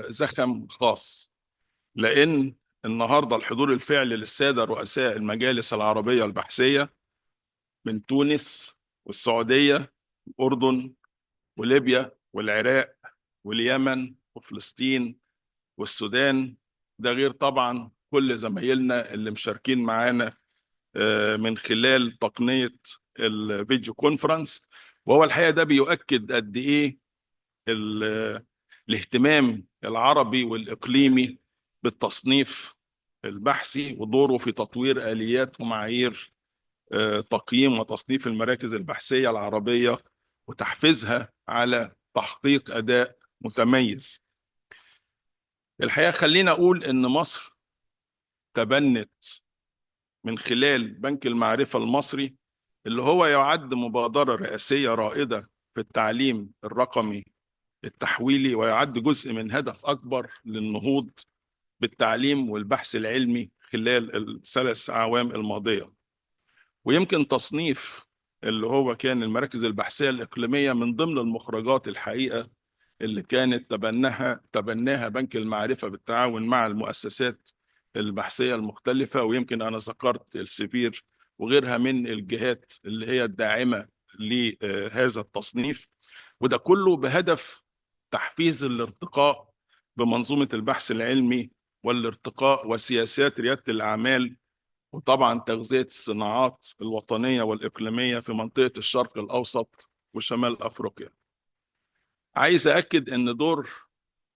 زخم خاص، لأن النهارده الحضور الفعلي للسادة رؤساء المجالس العربية البحثية من تونس والسعودية والأردن وليبيا والعراق واليمن وفلسطين والسودان. ده غير طبعا كل زمايلنا اللي مشاركين معانا من خلال تقنية الفيديو كونفرنس. وهو الحقيقة ده بيؤكد قد إيه الاهتمام العربي والإقليمي بالتصنيف البحثي ودوره في تطوير آليات ومعايير تقييم وتصنيف المراكز البحثية العربية وتحفيزها على تحقيق أداء متميز. الحقيقة خلينا أقول إن مصر تبنت من خلال بنك المعرفة المصري، اللي هو يعد مبادرة رئاسية رائدة في التعليم الرقمي التحويلي، ويعد جزء من هدف أكبر للنهوض بالتعليم والبحث العلمي خلال الثلاث أعوام الماضية. ويمكن تصنيف اللي هو كان المراكز البحثية الإقليمية من ضمن المخرجات الحقيقة اللي كانت تبناها بنك المعرفة بالتعاون مع المؤسسات البحثية المختلفة. ويمكن أنا ذكرت السفير وغيرها من الجهات اللي هي الداعمة لهذا التصنيف، وده كله بهدف تحفيز الارتقاء بمنظومة البحث العلمي والارتقاء وسياسات ريادة الأعمال، وطبعا تغذية الصناعات الوطنية والإقليمية في منطقة الشرق الأوسط وشمال أفريقيا. عايز أكد أن دور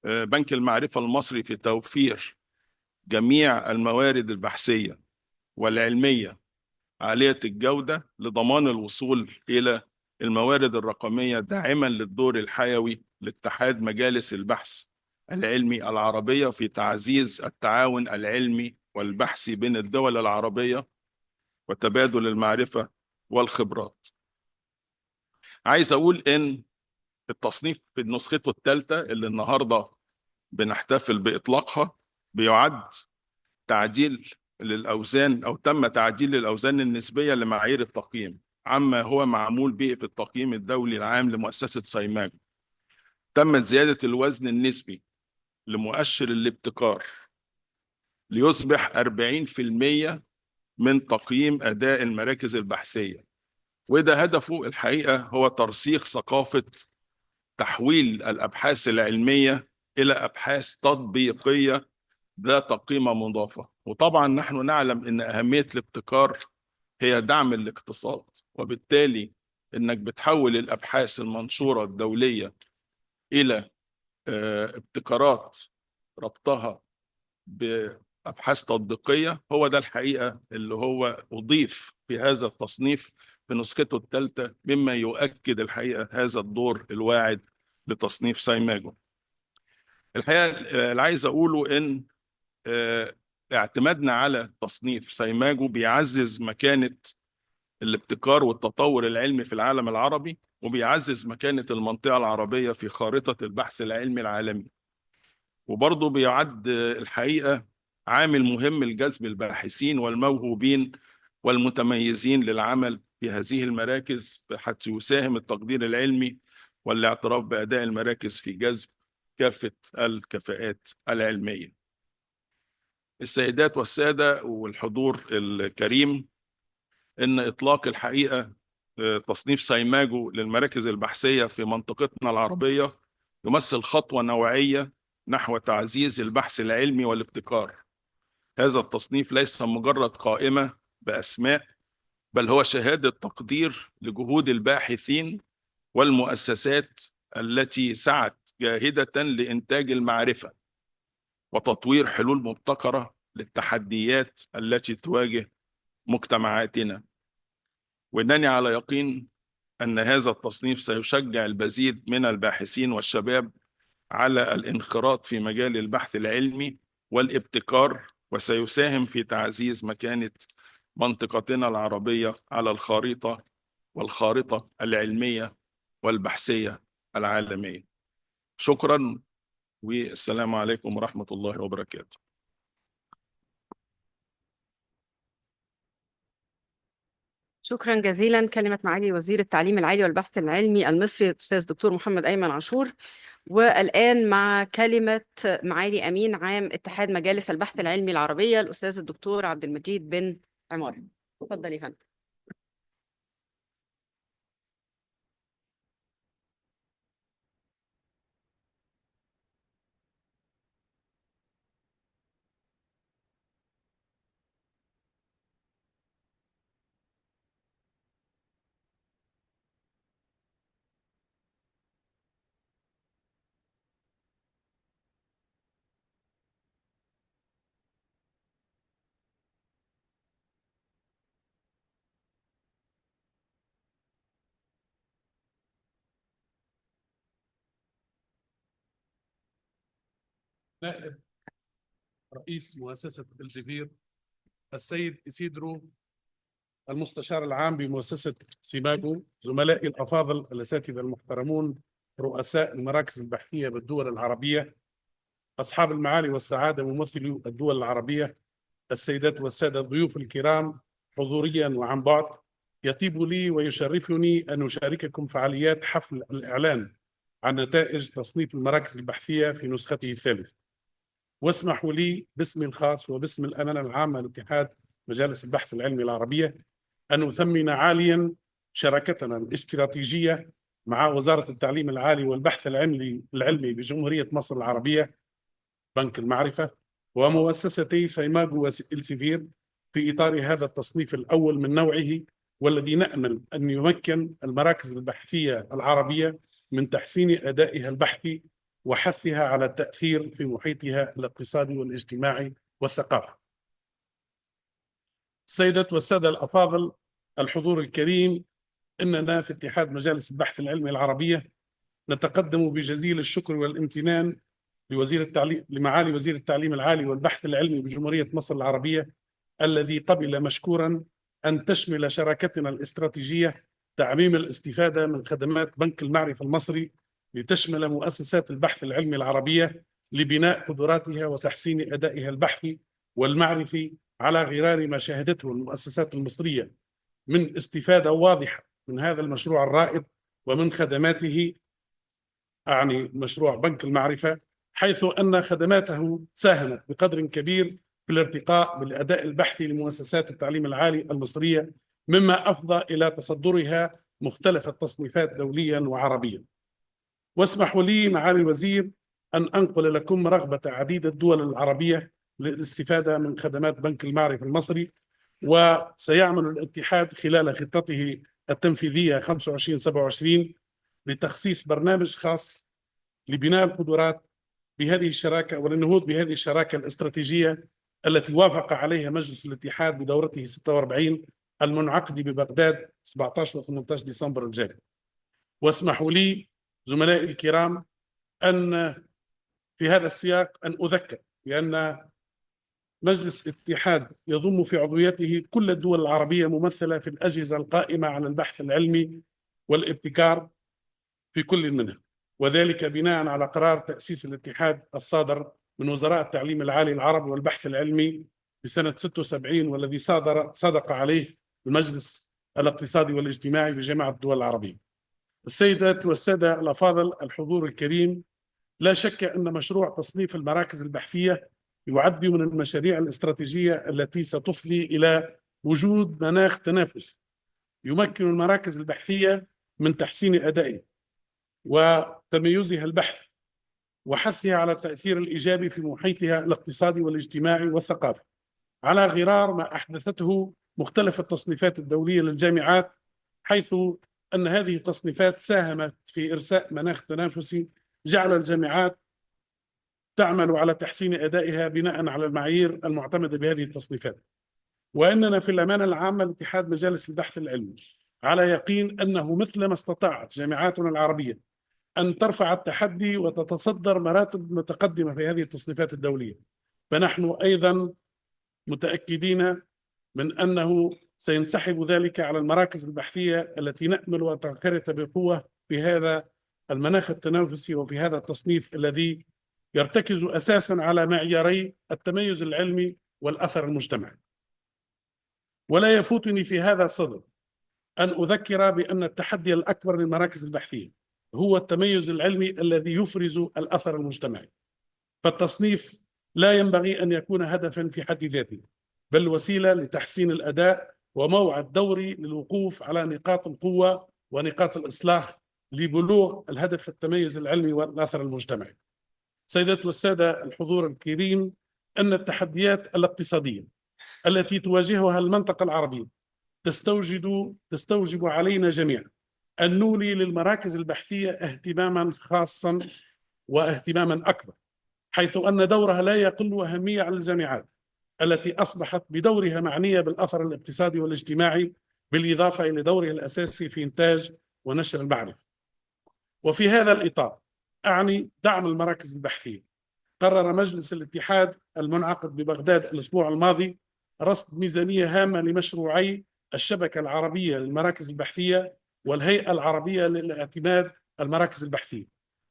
بنك المعرفة المصري في توفير جميع الموارد البحثية والعلمية عالية الجودة لضمان الوصول إلى الموارد الرقمية، داعما للدور الحيوي لاتحاد مجالس البحث العلمي العربية في تعزيز التعاون العلمي والبحثي بين الدول العربية وتبادل المعرفة والخبرات. عايز أقول إن التصنيف في نسخته الثالثة اللي النهاردة بنحتفل بإطلاقها بيعد تعديل للأوزان، أو تم تعديل الأوزان النسبية لمعايير التقييم عما هو معمول به في التقييم الدولي العام لمؤسسة سايماجو. تمت زيادة الوزن النسبي لمؤشر الابتكار ليصبح 40% من تقييم أداء المراكز البحثية، وده هدفه الحقيقة هو ترسيخ ثقافة تحويل الأبحاث العلمية إلى أبحاث تطبيقية ذات قيمة مضافة. وطبعا نحن نعلم أن أهمية الابتكار هي دعم الاقتصاد، وبالتالي أنك بتحول الأبحاث المنشورة الدولية إلى ابتكارات ربطها بأبحاث تطبيقية. هو ده الحقيقة اللي هو أضيف في هذا التصنيف في نسخته الثالثة، مما يؤكد الحقيقة هذا الدور الواعد لتصنيف سايماجو. الحقيقة اللي عايز أقوله إن اعتمادنا على تصنيف سايماجو بيعزز مكانة الابتكار والتطور العلمي في العالم العربي، وبيعزز مكانة المنطقة العربية في خارطة البحث العلمي العالمي، وبرضه بيعد الحقيقة عامل مهم لجذب الباحثين والموهوبين والمتميزين للعمل في هذه المراكز، حتى يساهم التقدير العلمي والاعتراف بأداء المراكز في جذب كافة الكفاءات العلمية. السيدات والسادة والحضور الكريم، إن إطلاق الحقيقة تصنيف سايماجو للمراكز البحثية في منطقتنا العربية يمثل خطوة نوعية نحو تعزيز البحث العلمي والابتكار. هذا التصنيف ليس مجرد قائمة بأسماء، بل هو شهادة تقدير لجهود الباحثين والمؤسسات التي سعت جاهدة لإنتاج المعرفة وتطوير حلول مبتكرة للتحديات التي تواجه مجتمعاتنا. وإنني على يقين أن هذا التصنيف سيشجع المزيد من الباحثين والشباب على الانخراط في مجال البحث العلمي والابتكار، وسيساهم في تعزيز مكانة منطقتنا العربية على الخارطة والخارطة العلمية والبحثية العالمية. شكرا، والسلام عليكم ورحمة الله وبركاته. شكرا جزيلا. كلمة معالي وزير التعليم العالي والبحث العلمي المصري الأستاذ دكتور محمد أيمن عاشور. والآن مع كلمة معالي أمين عام اتحاد مجالس البحث العلمي العربية الأستاذ الدكتور عبد المجيد بن عمار. تفضل يا فندم. نائب رئيس مؤسسة الزفير السيد إسيدرو، المستشار العام بمؤسسة سيماغو، زملائي الأفاضل الأساتذة المحترمون، رؤساء المراكز البحثية بالدول العربية، أصحاب المعالي والسعادة ممثلي الدول العربية، السيدات والسادة الضيوف الكرام حضوريا وعن بعد، يطيب لي ويشرفني أن أشارككم فعاليات حفل الإعلان عن نتائج تصنيف المراكز البحثية في نسخته الثالثة. واسمحوا لي باسمي الخاص وباسم الأمانة العامة لاتحاد مجالس البحث العلمي العربية أن أثمن عاليا شراكتنا الاستراتيجية مع وزارة التعليم العالي والبحث العلمي بجمهورية مصر العربية بنك المعرفة ومؤسستي سيماغو والسيفير في إطار هذا التصنيف الأول من نوعه، والذي نأمل أن يمكن المراكز البحثية العربية من تحسين أدائها البحثي وحثها على التأثير في محيطها الاقتصادي والاجتماعي والثقافي. السيدات والسادة الأفاضل، الحضور الكريم، إننا في اتحاد مجالس البحث العلمي العربية نتقدم بجزيل الشكر والامتنان لمعالي وزير التعليم العالي والبحث العلمي بجمهورية مصر العربية، الذي قبل مشكورا أن تشمل شراكتنا الاستراتيجية تعميم الاستفادة من خدمات بنك المعرفة المصري لتشمل مؤسسات البحث العلمي العربية لبناء قدراتها وتحسين أدائها البحثي والمعرفي على غرار ما شهدته المؤسسات المصرية من استفادة واضحة من هذا المشروع الرائد ومن خدماته، أعني مشروع بنك المعرفة، حيث أن خدماته ساهمت بقدر كبير في الارتقاء بالأداء البحثي لمؤسسات التعليم العالي المصرية، مما أفضى إلى تصدرها مختلف التصنيفات دوليا وعربيا. واسمحوا لي معالي الوزير أن أنقل لكم رغبة عديد الدول العربية للاستفادة من خدمات بنك المعرفة المصري، وسيعمل الاتحاد خلال خطته التنفيذية 25-27 لتخصيص برنامج خاص لبناء القدرات بهذه الشراكة وللنهوض بهذه الشراكة الاستراتيجية التي وافق عليها مجلس الاتحاد بدورته 46 المنعقد ببغداد 17 و 18 ديسمبر الجاري. واسمحوا لي زملائي الكرام أن في هذا السياق أن أذكر بأن مجلس الاتحاد يضم في عضويته كل الدول العربية ممثلة في الأجهزة القائمة على البحث العلمي والابتكار في كل منها، وذلك بناء على قرار تأسيس الاتحاد الصادر من وزراء التعليم العالي العرب والبحث العلمي بسنة 76، والذي صدق عليه المجلس الاقتصادي والاجتماعي بجامعة الدول العربية. السيدات والسادة الأفاضل، الحضور الكريم، لا شك أن مشروع تصنيف المراكز البحثية يعد من المشاريع الاستراتيجية التي ستفضي إلى وجود مناخ تنافسي يمكن المراكز البحثية من تحسين أدائها وتميزها البحثي وحثها على التأثير الإيجابي في محيطها الاقتصادي والاجتماعي والثقافي، على غرار ما أحدثته مختلف التصنيفات الدولية للجامعات، حيث أن هذه التصنيفات ساهمت في إرساء مناخ تنافسي جعل الجامعات تعمل على تحسين أدائها بناء على المعايير المعتمدة بهذه التصنيفات. وإننا في الأمانة العامة لاتحاد مجالس البحث العلمي على يقين أنه مثلما استطاعت جامعاتنا العربية أن ترفع التحدي وتتصدر مراتب متقدمة في هذه التصنيفات الدولية، فنحن أيضا متأكدين من أنه سينسحب ذلك على المراكز البحثية التي نأمل أن تنخرط بقوة في هذا المناخ التنافسي وفي هذا التصنيف الذي يرتكز أساسا على معياري التميز العلمي والأثر المجتمعي. ولا يفوتني في هذا الصدد أن أذكر بأن التحدي الأكبر للمراكز البحثية هو التميز العلمي الذي يفرز الأثر المجتمعي. فالتصنيف لا ينبغي أن يكون هدفا في حد ذاته، بل وسيلة لتحسين الأداء وموعد دوري للوقوف على نقاط القوة ونقاط الإصلاح لبلوغ الهدف التميز العلمي والأثر المجتمعي. سيدات والسادة الحضور الكريم، أن التحديات الاقتصادية التي تواجهها المنطقة العربية تستوجب علينا جميعا أن نولي للمراكز البحثية اهتماما خاصا واهتماما أكبر، حيث أن دورها لا يقل أهمية على الجامعات التي أصبحت بدورها معنية بالأثر الاقتصادي والاجتماعي، بالإضافة إلى دورها الأساسي في إنتاج ونشر المعرفة. وفي هذا الإطار أعني دعم المراكز البحثية. قرر مجلس الاتحاد المنعقد ببغداد الأسبوع الماضي رصد ميزانية هامة لمشروعي الشبكة العربية للمراكز البحثية والهيئة العربية للاعتماد المراكز البحثية.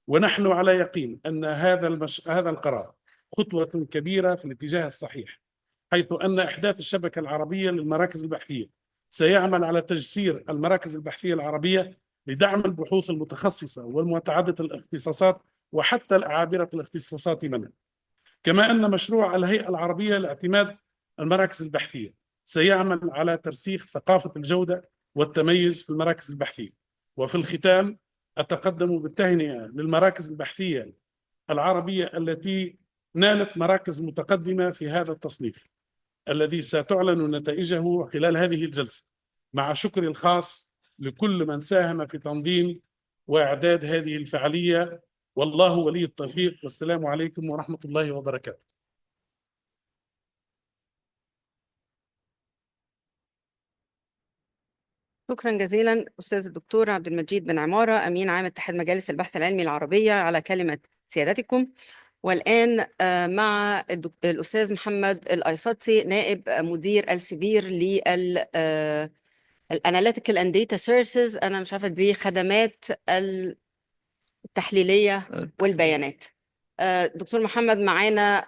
ونحن على يقين أن هذا القرار خطوة كبيرة في الاتجاه الصحيح، حيث أن إحداث الشبكة العربية للمراكز البحثية سيعمل على تجسير المراكز البحثية العربية لدعم البحوث المتخصصة والمتعددة الاختصاصات وحتى العابرة الاختصاصات منها. كما أن مشروع الهيئة العربية لاعتماد المراكز البحثية سيعمل على ترسيخ ثقافة الجودة والتميز في المراكز البحثية. وفي الختام أتقدم بالتهنئة للمراكز البحثية العربية التي نالت مراكز متقدمة في هذا التصنيف الذي ستعلن نتائجه خلال هذه الجلسة، مع شكري الخاص لكل من ساهم في تنظيم وإعداد هذه الفعالية. والله ولي التوفيق، والسلام عليكم ورحمة الله وبركاته. شكرا جزيلا أستاذ الدكتور عبد المجيد بن عمارة، أمين عام اتحاد مجالس البحث العلمي العربية، على كلمة سيادتكم. والآن مع الأستاذ محمد الأيسطي، نائب مدير السبير للأناليتيكال أند داتا سيرفيسز، أنا مش عارفة دي خدمات التحليلية والبيانات. دكتور محمد معانا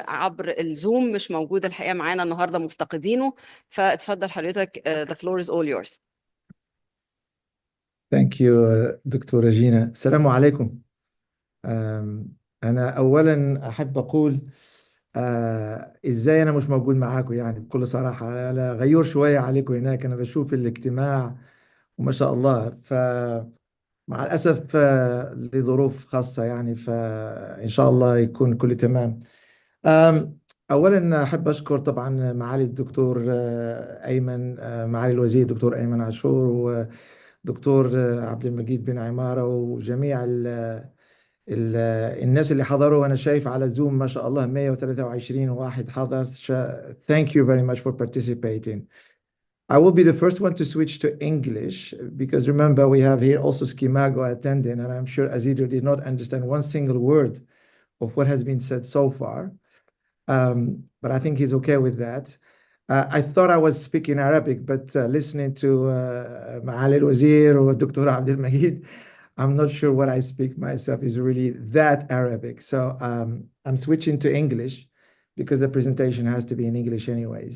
عبر الزوم، مش موجود الحقيقة معانا النهاردة، مفتقدينه، فاتفضل حضرتك. The floor is all yours. Thank you دكتورة جينا. السلام عليكم. أنا أولا أحب أقول إزاي أنا مش موجود معاكم، يعني بكل صراحة أنا غيور شوية عليكم هناك. أنا بشوف الاجتماع وما شاء الله، فمع الأسف لظروف خاصة يعني، فإن شاء الله يكون كل تمام. أولا أحب أشكر طبعا معالي الدكتور أيمن، معالي الوزير الدكتور أيمن عاشور، ودكتور عبد المجيد بن عمارة، وجميع الناس اللي حضروا. أنا شايف على زوم ما شاء الله 123 واحد حضر. Thank you very much for participating. I will be the first one to switch to English because remember we have here also SCImago attending, and I'm sure Azido did not understand one single word of what has been said so far. But I think he's okay with that. I thought I was speaking Arabic, but listening to Ma'ali al-Wazir or Dr. Abdul Mahid, I'm not sure what I speak myself is really that Arabic. So I'm switching to English because the presentation has to be in English anyways.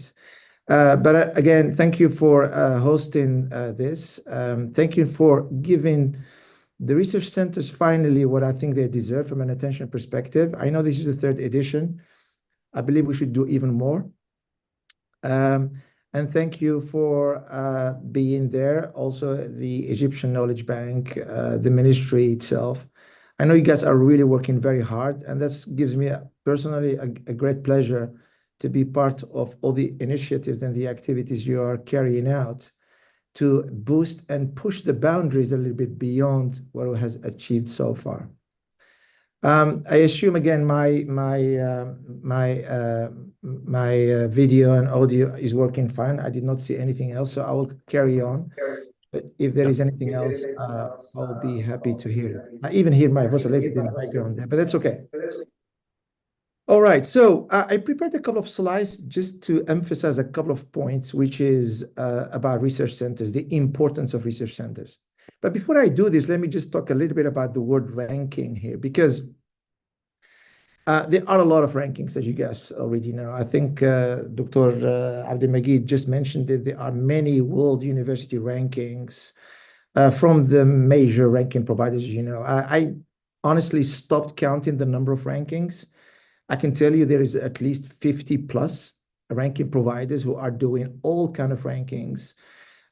But again, thank you for hosting this. Thank you for giving the research centers finally what I think they deserve from an attention perspective. I know this is the third edition. I believe we should do even more. And thank you for being there. Also, the Egyptian Knowledge Bank, the ministry itself. I know you guys are really working very hard, and that gives me personally a great pleasure to be part of all the initiatives and the activities you are carrying out to boost and push the boundaries a little bit beyond what it has achieved so far. I assume again my video and audio is working fine. I did not see anything else, so I will carry on. But if there is anything else, I'll be happy to hear it. I even hear my voice a little bit in the background there, but that's okay. All right, so I prepared a couple of slides just to emphasize a couple of points, which is about research centers, the importance of research centers. But before I do this, let me just talk a little bit about the word ranking here, because There are a lot of rankings, as you guys already know. I think Dr. Abdelmajid just mentioned that there are many world university rankings from the major ranking providers. I honestly stopped counting the number of rankings. I can tell you there is at least 50 plus ranking providers who are doing all kind of rankings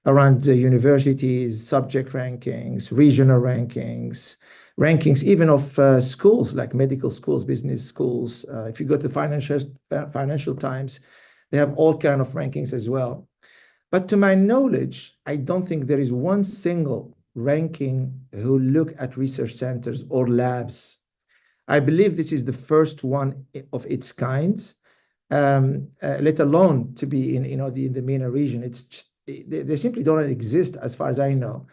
around the universities, subject rankings, regional rankings, rankings even of schools like medical schools, business schools. If you go to Financial Times, they have all kind of rankings as well. But to my knowledge, I don't think there is one single ranking who look at research centers or labs. I believe this is the first one of its kind, let alone to be in the MENA region. It's just, they simply don't exist, as far as I know,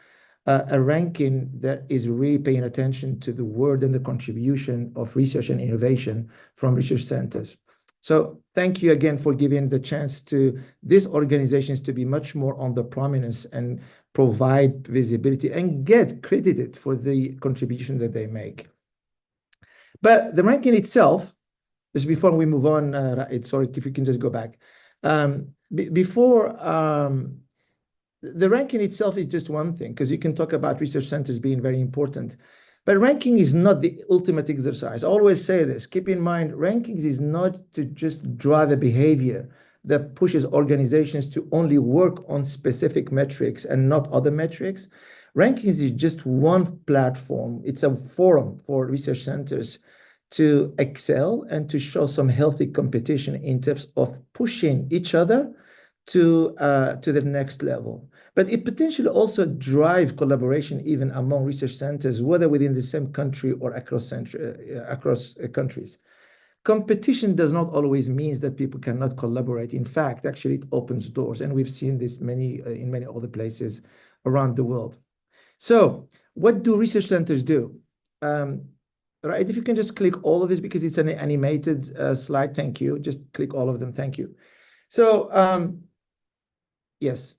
a ranking that is really paying attention to the word and the contribution of research and innovation from research centers. So thank you again for giving the chance to these organizations to be much more on the prominence and provide visibility and get credited for the contribution that they make. But the ranking itself, just before we move on, sorry, if you can just go back. The ranking itself is just one thing, because you can talk about research centers being very important. But ranking is not the ultimate exercise. I always say this, keep in mind, rankings is not to just drive a behavior that pushes organizations to only work on specific metrics and not other metrics. Rankings is just one platform. It's a forum for research centers to excel and to show some healthy competition in terms of pushing each other to the next level. But it potentially also drive collaboration even among research centers, whether within the same country or across countries. Competition does not always mean that people cannot collaborate. In fact, actually, it opens doors, and we've seen this in many other places around the world. So what do research centers do? Right, if you can just click all of this, because it's an animated slide. Thank you. Just click all of them. Thank you. So yes.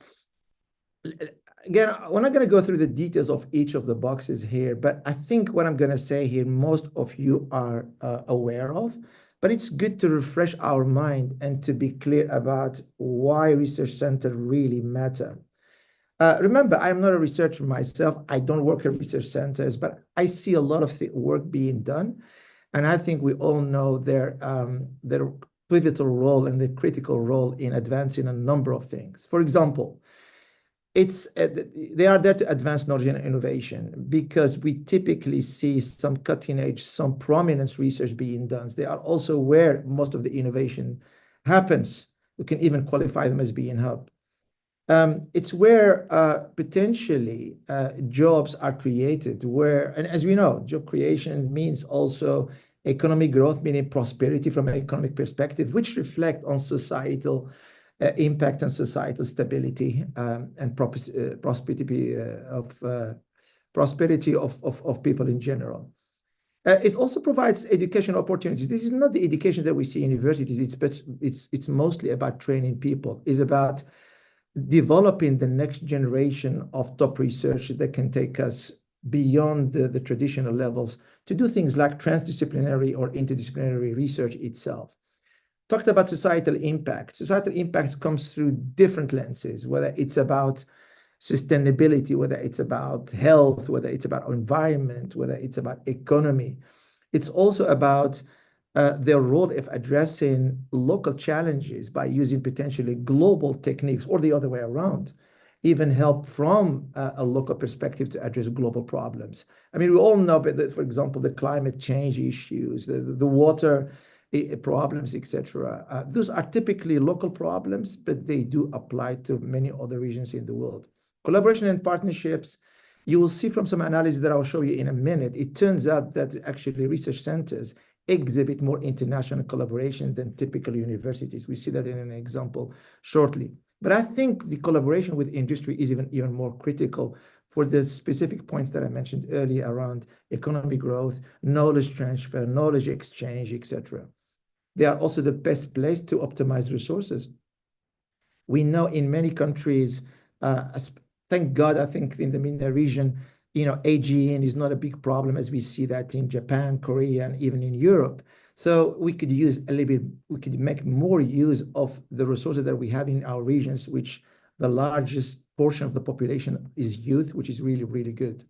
Again, we're not going to go through the details of each of the boxes here, but I think what I'm going to say here, most of you are aware of, but it's good to refresh our mind and to be clear about why research centers really matter. Remember, I'm not a researcher myself. I don't work at research centers, but I see a lot of work being done. And I think we all know their pivotal role and the critical role in advancing a number of things. For example, they are there to advance knowledge and innovation, because we typically see some cutting edge, some prominence research being done. They are also where most of the innovation happens. We can even qualify them as being hub. It's where potentially jobs are created, and as we know, job creation means also economic growth, meaning prosperity from an economic perspective, which reflect on societal impact and societal stability and prosperity of people in general. It also provides education opportunities. This is not the education that we see in universities. It's mostly about training people. It's about developing the next generation of top research that can take us beyond the traditional levels to do things like transdisciplinary or interdisciplinary research itself. Talked about societal impact. Societal impact comes through different lenses, whether it's about sustainability, whether it's about health, whether it's about environment, whether it's about economy. It's also about their role of addressing local challenges by using potentially global techniques, or the other way around, even help from a local perspective to address global problems. I mean, we all know that, for example, the climate change issues, the water problems, etc. Those are typically local problems, but they do apply to many other regions in the world. Collaboration and partnerships, you will see from some analysis that I'll show you in a minute, it turns out that actually research centers exhibit more international collaboration than typical universities. We see that in an example shortly. But I think the collaboration with industry is even more critical for the specific points that I mentioned earlier around economic growth, knowledge transfer, knowledge exchange, etc. They are also the best place to optimize resources. We know in many countries, thank God, I think in the MENA region, AGN is not a big problem as we see that in Japan, Korea, and even in Europe. So we could use a little bit, we could make more use of the resources that we have in our regions, which the largest portion of the population is youth, which is really, really good.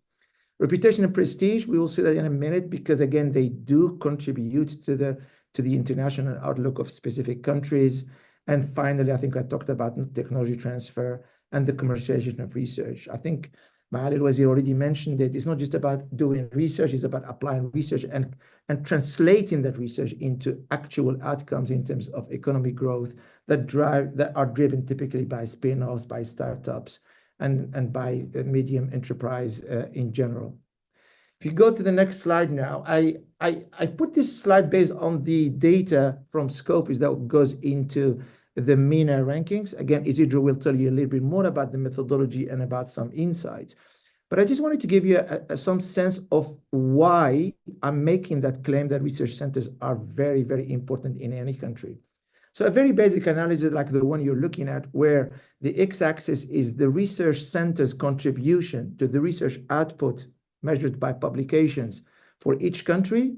Reputation and prestige, we will see that in a minute, because again, they do contribute to the international outlook of specific countries. And finally, I think I talked about technology transfer and the commercialization of research. I think Maali Al-Wazir already mentioned it. It's not just about doing research, it's about applying research and translating that research into actual outcomes in terms of economic growth that are driven typically by spin-offs, by startups, and by medium enterprise in general. If you go to the next slide now, I put this slide based on the data from Scopus that goes into the MENA rankings. Again, Isidro will tell you a little bit more about the methodology and about some insights. But I just wanted to give you some sense of why I'm making that claim that research centers are very, very important in any country. So a very basic analysis like the one you're looking at, where the x-axis is the research center's contribution to the research output measured by publications for each country.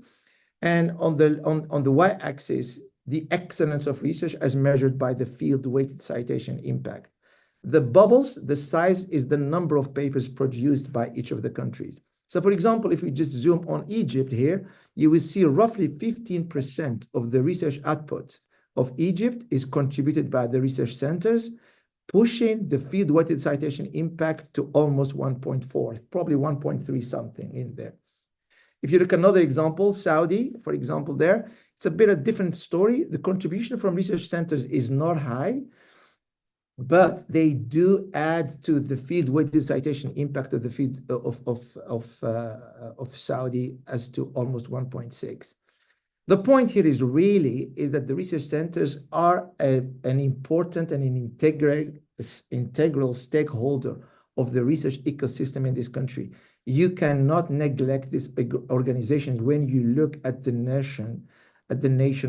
And on the y-axis, the excellence of research as measured by the field-weighted citation impact. The bubbles, the size is the number of papers produced by each of the countries. So for example, if we just zoom on Egypt here, you will see roughly 15% of the research output of Egypt is contributed by the research centers, pushing the field-weighted citation impact to almost 1.4, probably 1.3 something in there. If you look at another example, Saudi, for example, there, it's a bit of a different story. The contribution from research centers is not high, but they do add to the field-weighted citation impact of the field of Saudi as to almost 1.6. The point here is that the research centers are an important and an integral stakeholder of the research ecosystem in this country. You cannot neglect these organizations when you look at the nation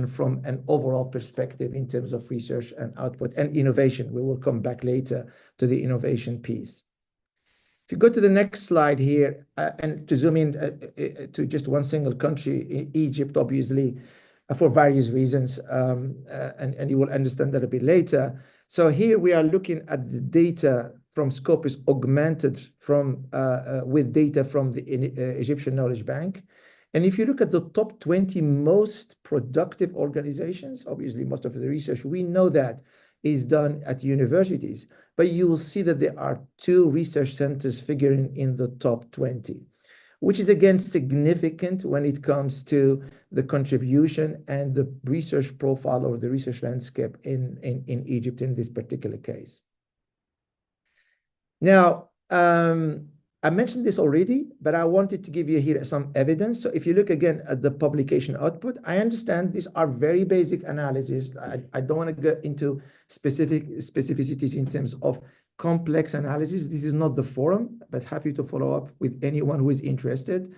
from an overall perspective in terms of research and output and innovation. We will come back later to the innovation piece. If you go to the next slide here, and to zoom in to just one single country, Egypt, obviously, for various reasons, and you will understand that a bit later. So here we are looking at the data from Scopus augmented with data from the Egyptian Knowledge Bank. And if you look at the top 20 most productive organizations, obviously most of the research we know that is done at universities, but you will see that there are 2 research centers figuring in the top 20, which is again significant when it comes to the contribution and the research profile or the research landscape in Egypt in this particular case. Now, I mentioned this already, but I wanted to give you here some evidence. So if you look again at the publication output, I understand these are very basic analysis. I don't want to go into specificities in terms of complex analysis. This is not the forum, but happy to follow up with anyone who is interested.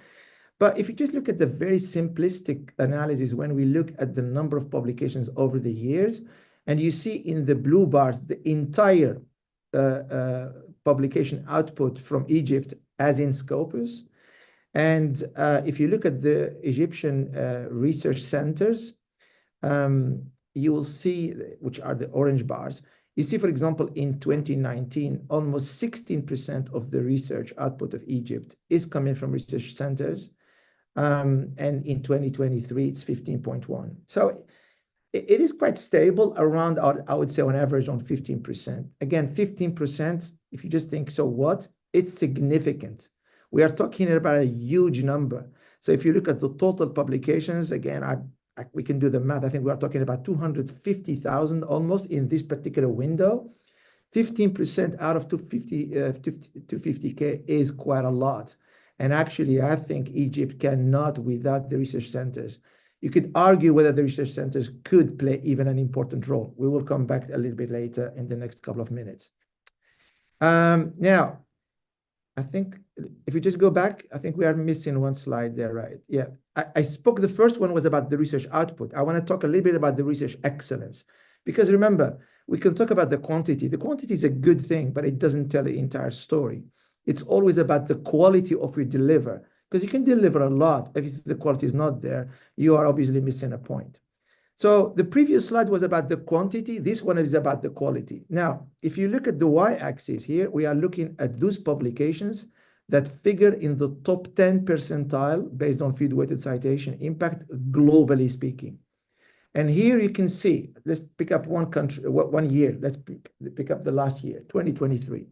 But if you just look at the very simplistic analysis, when we look at the number of publications over the years, and you see in the blue bars, the entire publication output from Egypt as in Scopus. And if you look at the Egyptian research centers, you will see, which are the orange bars, you see, for example, in 2019, almost 16% of the research output of Egypt is coming from research centers. And in 2023, it's 15.1. So it is quite stable around, I would say on average on 15%. Again, 15%, if you just think, so what? It's significant. We are talking about a huge number. So if you look at the total publications, again, we can do the math. I think we are talking about 250,000 almost in this particular window. 15% out of 250K is quite a lot. And actually, I think Egypt cannot without the research centers. You could argue whether the research centers could play even an important role. We will come back a little bit later in the next couple of minutes. Now, I think if we just go back, I think we are missing one slide there, right? Yeah, I spoke, the first one was about the research output. I want to talk a little bit about the research excellence. Because remember, we can talk about the quantity. The quantity is a good thing, but it doesn't tell the entire story. It's always about the quality of your deliver. Because you can deliver a lot. If the quality is not there, you are obviously missing a point. So the previous slide was about the quantity. This one is about the quality. Now, if you look at the y-axis here, we are looking at those publications that figure in the top 10 percentile based on field-weighted citation impact, globally speaking. And here you can see, let's pick up one country, 1 year. Let's pick up the last year, 2023.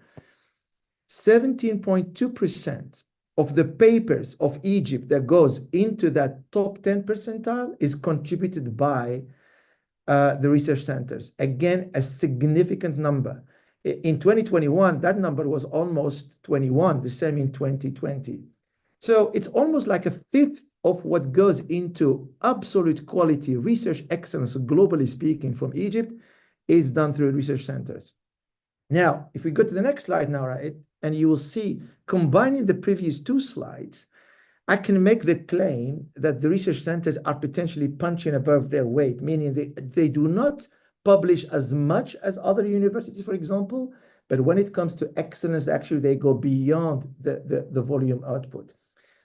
17.2% of the papers of Egypt that goes into that top 10 percentile is contributed by the research centers. Again, a significant number. In 2021, that number was almost 21, the same in 2020. So it's almost like a fifth of what goes into absolute quality research excellence, globally speaking, from Egypt is done through research centers. Now, if we go to the next slide now, right, and you will see, combining the previous two slides, I can make the claim that the research centers are potentially punching above their weight, meaning they do not publish as much as other universities, for example, but when it comes to excellence, actually, they go beyond the volume output.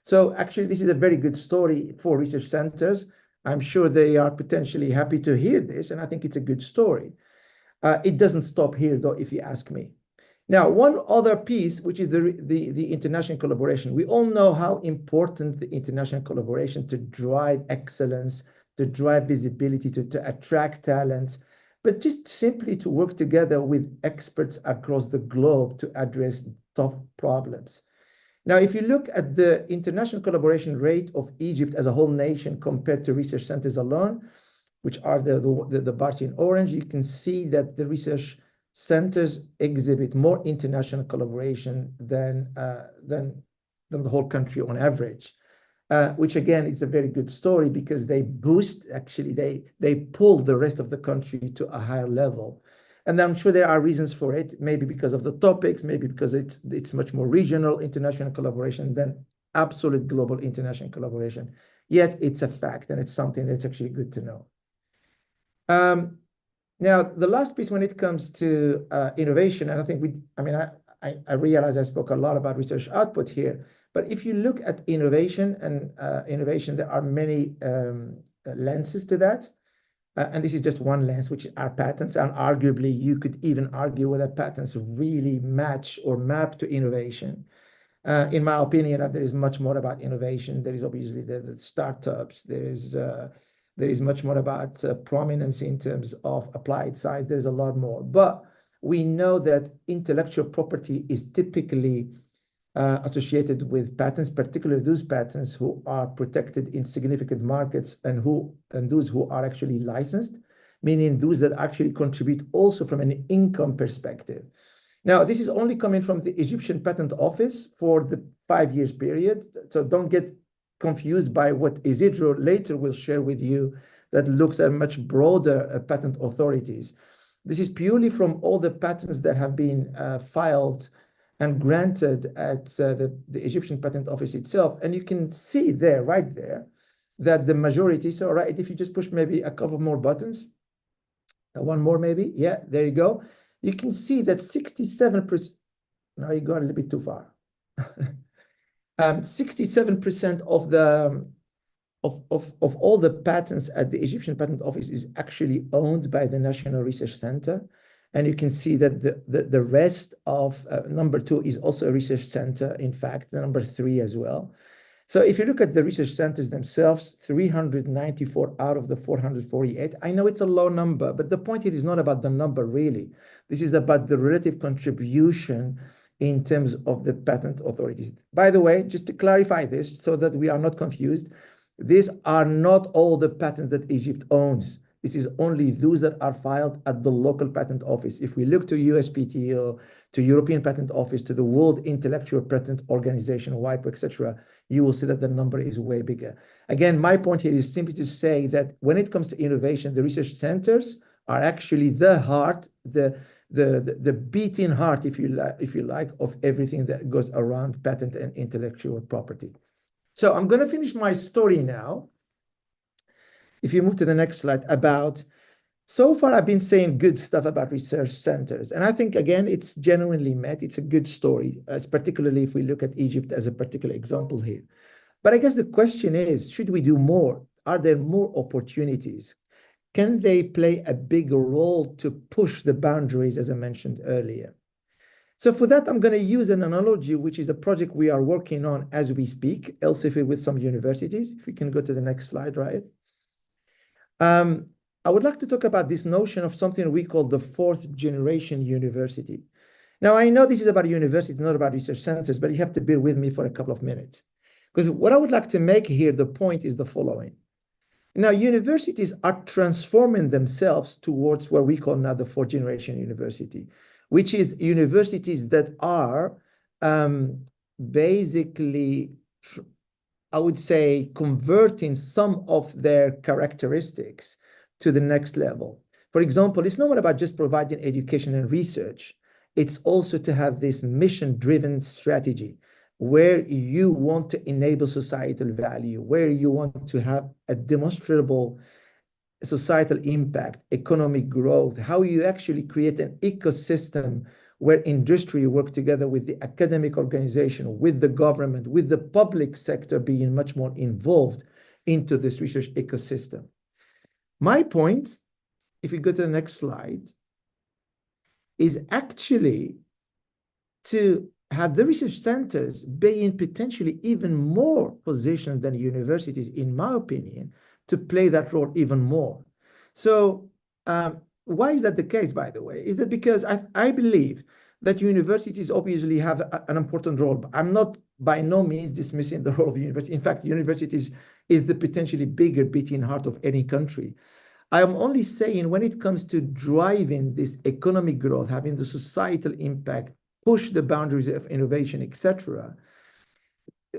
So actually, this is a very good story for research centers. I'm sure they are potentially happy to hear this, and I think it's a good story. It doesn't stop here, though, if you ask me. Now, one other piece, which is the international collaboration. We all know how important the international collaboration to drive excellence, to drive visibility, to attract talents, but just simply to work together with experts across the globe to address tough problems. Now, if you look at the international collaboration rate of Egypt as a whole nation compared to research centers alone, which are the bars in orange, you can see that the research centers exhibit more international collaboration than the whole country on average, which again is a very good story because they boost, actually, they pull the rest of the country to a higher level. And I'm sure there are reasons for it, maybe because of the topics, maybe because it's much more regional international collaboration than absolute global international collaboration. Yet it's a fact, and it's something that's actually good to know. Now, the last piece when it comes to innovation, and I think I realize I spoke a lot about research output here, but if you look at innovation and innovation, there are many lenses to that. And this is just one lens, which are patents. And arguably, you could even argue whether patents really match or map to innovation. In my opinion, there is much more about innovation. There is obviously the startups. There is much more about prominence in terms of applied science. There's a lot more. But we know that intellectual property is typically associated with patents, particularly those patents who are protected in significant markets and those who are actually licensed, meaning those that actually contribute also from an income perspective. Now, this is only coming from the Egyptian Patent Office for the 5 years period. So don't get confused by what Isidro later will share with you that looks at much broader patent authorities. This is purely from all the patents that have been filed and granted at the Egyptian Patent Office itself. And you can see there, right there, that the majority, so right, if you just push maybe a couple more buttons, one more maybe, yeah, there you go. You can see that 67%, now you got a little bit too far. 67% of all the patents at the Egyptian Patent Office is actually owned by the National Research Center. And you can see that the rest of number 2 is also a research center, in fact, the number 3 as well. So if you look at the research centers themselves, 394 out of the 448. I know it's a low number, but the point here is not about the number, really. This is about the relative contribution in terms of the patent authorities. By the way, just to clarify this so that we are not confused, these are not all the patents that Egypt owns. This is only those that are filed at the local patent office. If we look to USPTO, to European Patent Office, to the World Intellectual Patent Organization, WIPO, etc., you will see that the number is way bigger. Again, my point here is simply to say that when it comes to innovation, the research centers are actually the heart, the beating heart, if you like, of everything that goes around patent and intellectual property. So I'm going to finish my story now. If you move to the next slide, so far I've been saying good stuff about research centers. And I think, again, it's genuinely met. It's a good story, particularly if we look at Egypt as a particular example here. But I guess the question is, should we do more? Are there more opportunities? Can they play a bigger role to push the boundaries, as I mentioned earlier? So for that, I'm going to use an analogy, which is a project we are working on as we speak, Elsevier with some universities. If we can go to the next slide, right? I would like to talk about this notion of something we call the fourth generation university. Now, I know this is about universities, not about research centers, but you have to bear with me for a couple of minutes. Because what I would like to make here, the point is the following. Now, universities are transforming themselves towards what we call now the fourth generation university, which is universities that are basically, I would say, converting some of their characteristics to the next level. For example, it's not about just providing education and research. It's also to have this mission-driven strategy where you want to enable societal value, where you want to have a demonstrable societal impact, economic growth, how you actually create an ecosystem where industry work together with the academic organization, with the government, with the public sector being much more involved into this research ecosystem. My point, if we go to the next slide, is actually to have the research centers being potentially even more positioned than universities, in my opinion, to play that role even more. So why is that the case, by the way? Is that because I believe that universities obviously have an important role. But I'm not by no means dismissing the role of university. In fact, universities is the potentially bigger beating heart of any country. I am only saying when it comes to driving this economic growth, having the societal impact, push the boundaries of innovation, etc.,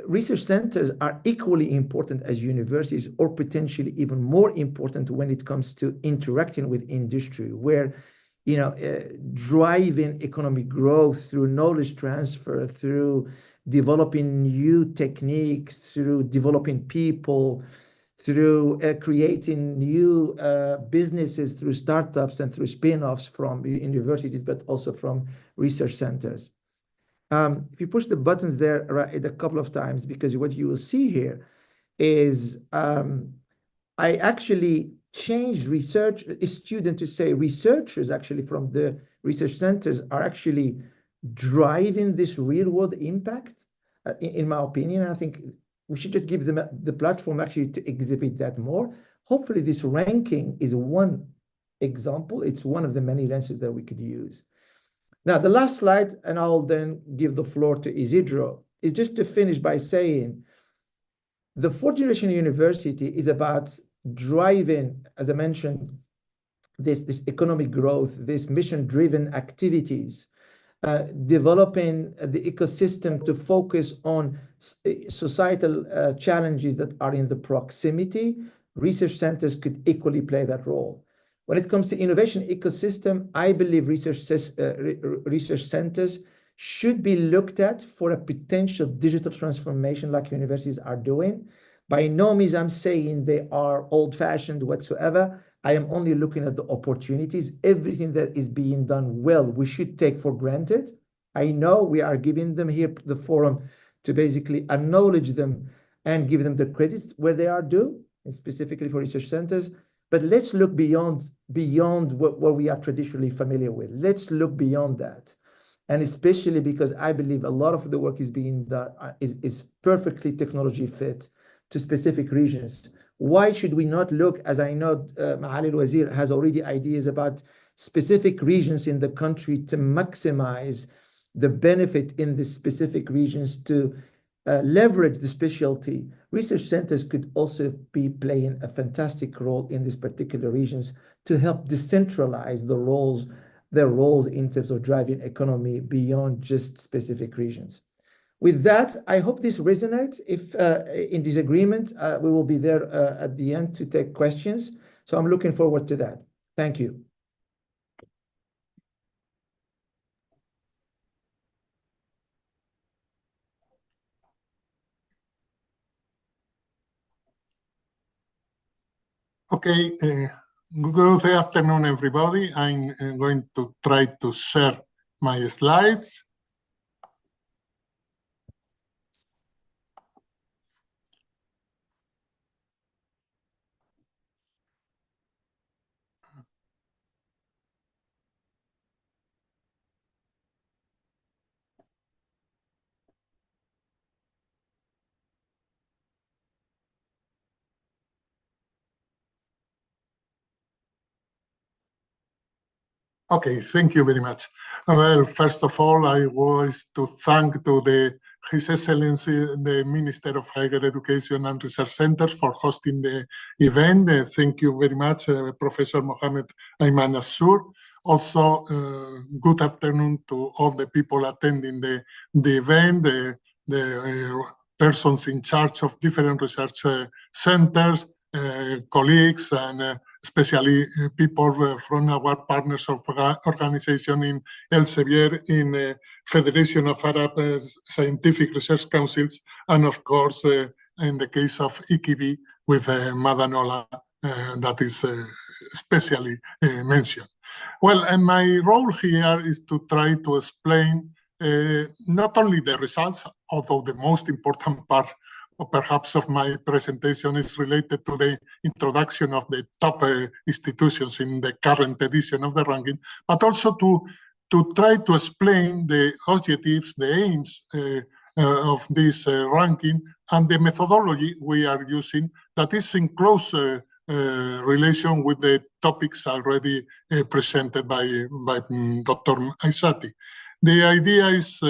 research centers are equally important as universities, or potentially even more important when it comes to interacting with industry, where driving economic growth through knowledge transfer, through developing new techniques, through developing people, through creating new businesses through startups and through spin-offs from universities, but also from research centers. If you push the buttons there right a couple of times, because what you will see here is I actually changed research student to say researchers actually from the research centers are actually driving this real world impact. In my opinion, I think we should just give them the platform actually to exhibit that more. Hopefully this ranking is one example. It's one of the many lenses that we could use. Now, the last slide, and I'll then give the floor to Isidro, is just to finish by saying the fourth generation university is about driving, as I mentioned, this economic growth, this mission-driven activities, developing the ecosystem to focus on societal challenges that are in the proximity. Research centers could equally play that role. When it comes to innovation ecosystem, I believe research centers should be looked at for a potential digital transformation like universities are doing. By no means I'm saying they are old-fashioned whatsoever. I am only looking at the opportunities. Everything that is being done well, we should take for granted. I know we are giving them here the forum to basically acknowledge them and give them the credits where they are due, and specifically for research centers. But let's look beyond what we are traditionally familiar with. Let's look beyond that. And especially because I believe a lot of the work is being done is perfectly technology fit to specific regions. Why should we not look, as I know Maali al-Wazir has already ideas about specific regions in the country to maximize the benefit in the specific regions to leverage the specialty. Research centers could also be playing a fantastic role in these particular regions to help decentralize their roles in terms of driving economy beyond just specific regions. With that, I hope this resonates. If in disagreement, we will be there at the end to take questions. So I'm looking forward to that. Thank you. Okay, good afternoon, everybody. I'm going to try to share my slides. Okay, thank you very much. Well, first of all, I was to thank to His Excellency, the Minister of Higher Education and Research Centers for hosting the event. Thank you very much, Professor Mohammed Ayman Assur. Also, good afternoon to all the people attending the event, the persons in charge of different research centers, colleagues, and especially people from our partners of organization in Elsevier, in Federation of Arab Scientific Research Councils, and of course, in the case of IKB with Madanola, that is especially mentioned. Well, and my role here is to try to explain not only the results, although the most important part perhaps of my presentation is related to the introduction of the top institutions in the current edition of the ranking, but also to try to explain the objectives, the aims of this ranking, and the methodology we are using that is in close relation with the topics already presented by Dr. Aysati. The idea is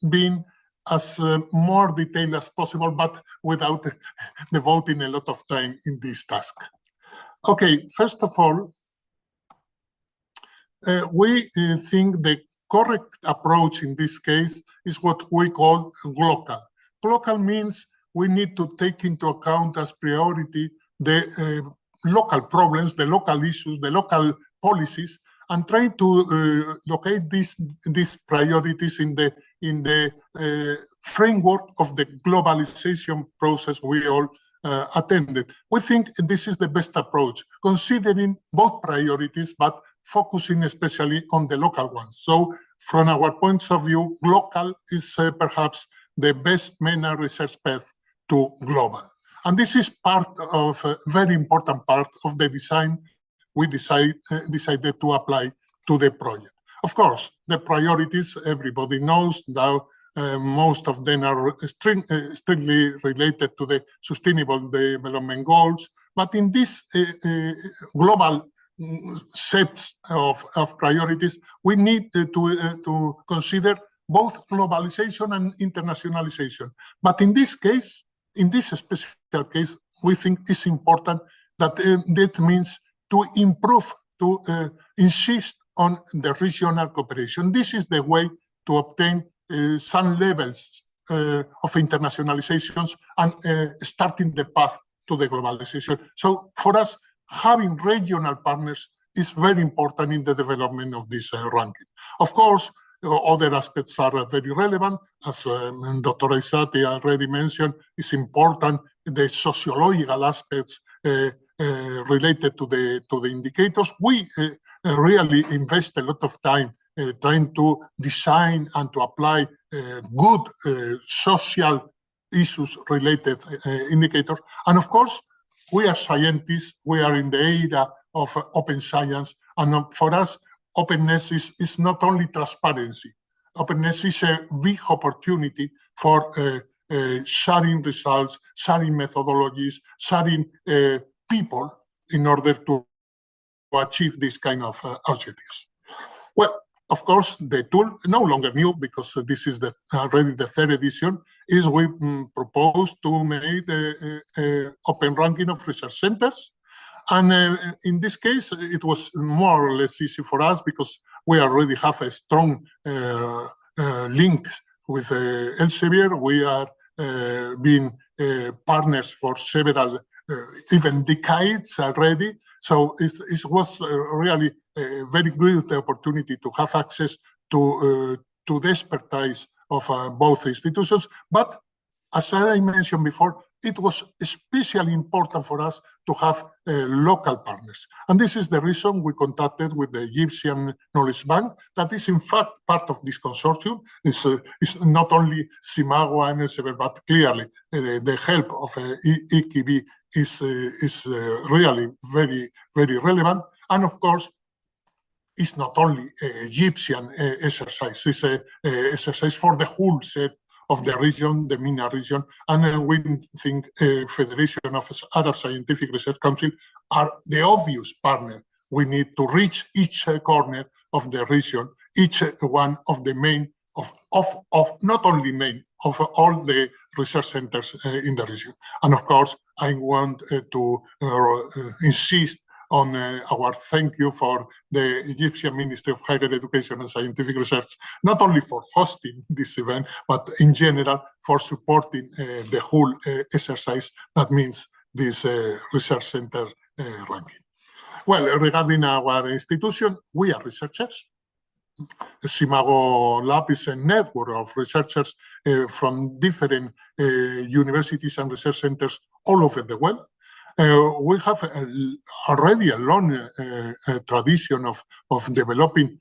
being as more detailed as possible, but without devoting a lot of time in this task. Okay, first of all, we think the correct approach in this case is what we call local. Local means we need to take into account as priority the local problems, the local issues, the local policies, and try to locate these priorities in the framework of the globalization process we all attended. We think this is the best approach, considering both priorities, but focusing especially on the local ones. So from our points of view, local is perhaps the best MENA research path to global. And this is part of a very important part of the design we decided to apply to the project. Of course, the priorities, everybody knows now, most of them are strictly related to the Sustainable Development Goals, but in this global sets of priorities, we need to consider both globalization and internationalization. But in this case, in this special case, we think it's important that that means to improve, to insist on the regional cooperation. This is the way to obtain some levels of internationalizations and starting the path to the globalization. So for us, having regional partners is very important in the development of this ranking. Of course, other aspects are very relevant. As Dr. Aysati already mentioned, it's important the sociological aspects related to the indicators. We really invest a lot of time trying to design and to apply good social issues related indicators. And of course, we are scientists, we are in the era of open science, and for us, openness is not only transparency. Openness is a big opportunity for sharing results, sharing methodologies, sharing people in order to achieve this kind of objectives. Well, of course, the tool, no longer new because this is already the third edition, is we propose to make the open ranking of research centers. And in this case, it was more or less easy for us because we already have a strong link with Elsevier. We are being partners for several, even decades already. So it was really a very good opportunity to have access to the expertise of both institutions. But as I mentioned before, it was especially important for us to have local partners. And this is the reason we contacted with the Egyptian Knowledge Bank, that is in fact part of this consortium. It's not only SCImago and Elsevier, but clearly the help of IKB is really very, very relevant. And of course, it's not only Egyptian exercise, it's an exercise for the whole set of the region, the MENA region, and we think Federation of Arab Scientific Research Council are the obvious partner we need to reach each corner of the region, each one of the main, of not only main, of all the research centers in the region. And of course, I want to insist on our thank you for the Egyptian Ministry of Higher Education and Scientific Research, not only for hosting this event, but in general for supporting the whole exercise that means this research center ranking. Well, regarding our institution, we are researchers. SCImago Lab is a network of researchers from different universities and research centers all over the world. We have already a long tradition of developing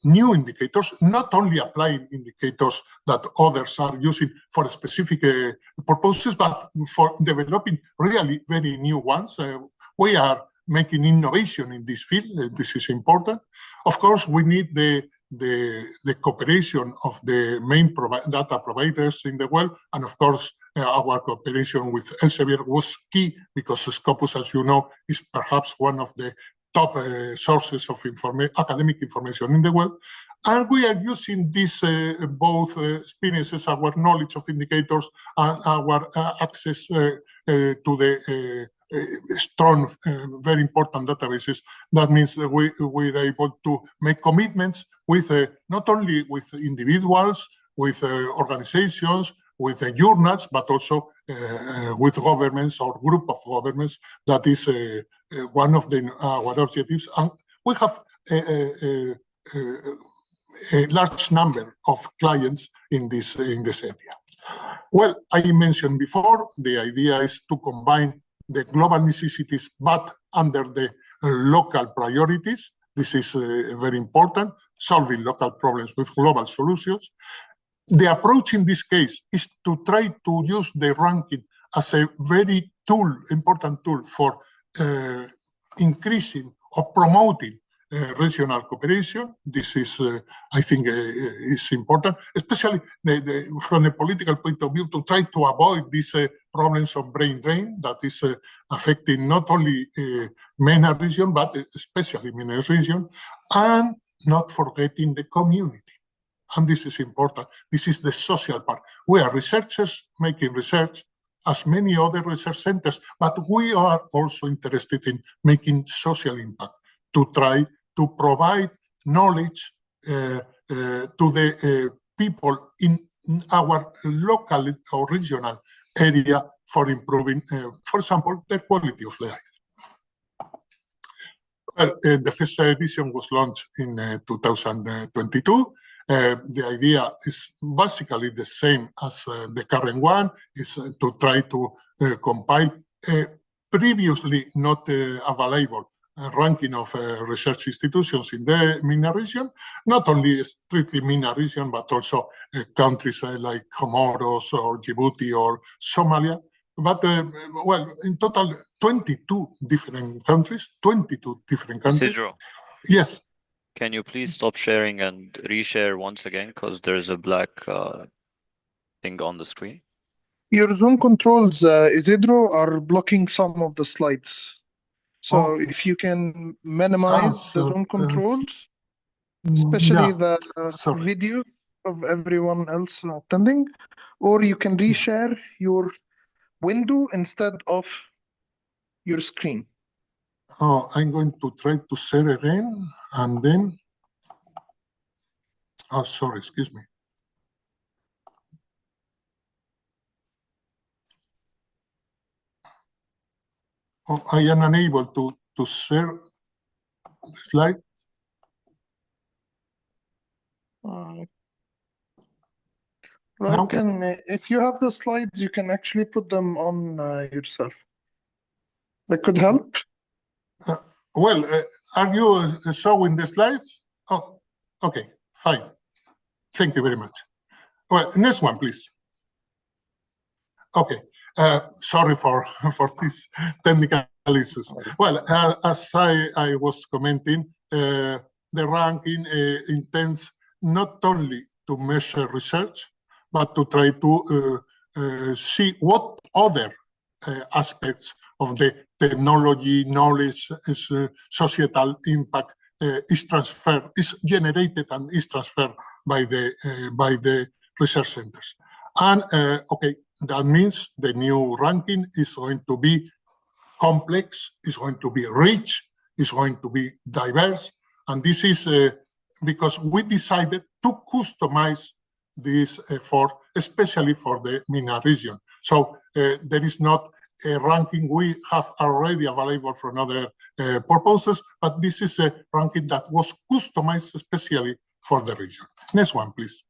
new indicators, not only applying indicators that others are using for specific purposes, but for developing really very new ones. We are making innovation in this field. This is important. Of course, we need the cooperation of the main data providers in the world, and of course, our cooperation with Elsevier was key because Scopus, as you know, is perhaps one of the top sources of academic information in the world. And we are using these both experiences, our knowledge of indicators and our access to the strong, very important databases. That means that we're able to make commitments with not only with individuals, with organizations, with journals, but also with governments or group of governments. That is one of our objectives. And we have a large number of clients in this area. Well, I mentioned before, the idea is to combine the global necessities, but under the local priorities. This is very important, solving local problems with global solutions. The approach in this case is to try to use the ranking as a very important tool for increasing or promoting regional cooperation. This is, I think, is important, especially from a political point of view, to try to avoid these problems of brain drain that is affecting not only MENA region, but especially MENA region, and not forgetting the community. And this is important. This is the social part. We are researchers making research, as many other research centers, but we are also interested in making social impact, to try to provide knowledge to the people in our local or regional area for improving, for example, the quality of life. Well, the first edition was launched in 2022. The idea is basically the same as the current one, is to try to compile previously not available ranking of research institutions in the MENA region, not only strictly MENA region, but also countries like Comoros or Djibouti or Somalia. But, well, in total, 22 different countries, 22 different countries. Isidro, Yes. can you please stop sharing and reshare once again, because there's a black thing on the screen? Your Zoom controls, Isidro, are blocking some of the slides. So if you can minimize the Zoom controls, especially the videos of everyone else attending, or you can reshare your window instead of your screen. Oh, I'm going to try to share again, and then, oh, sorry, excuse me. Oh, I am unable to share the slide. Well, if you have the slides, you can actually put them on yourself. That could help. Well, are you showing the slides? Oh, okay, fine. Thank you very much. Well, next one, please. Okay, sorry for these technical issues. Well, as I was commenting, the ranking intends not only to measure research, but to try to see what other aspects of the technology, knowledge, societal impact is generated and is transferred by the research centers. And okay, that means the new ranking is going to be complex, is going to be rich, is going to be diverse, and this is because we decided to customize this effort, especially for the MENA region. So there is not a ranking we have already available from other purposes, but this is a ranking that was customized especially for the region. Next one, please.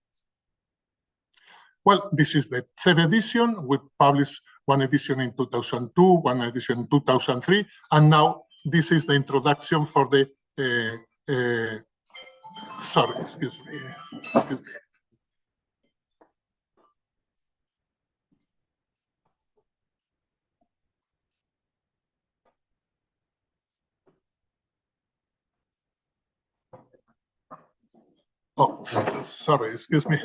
Well, this is the third edition. We published one edition in 2002, one edition in 2003, and now this is the introduction for the, sorry, excuse me. Oh, sorry, excuse me.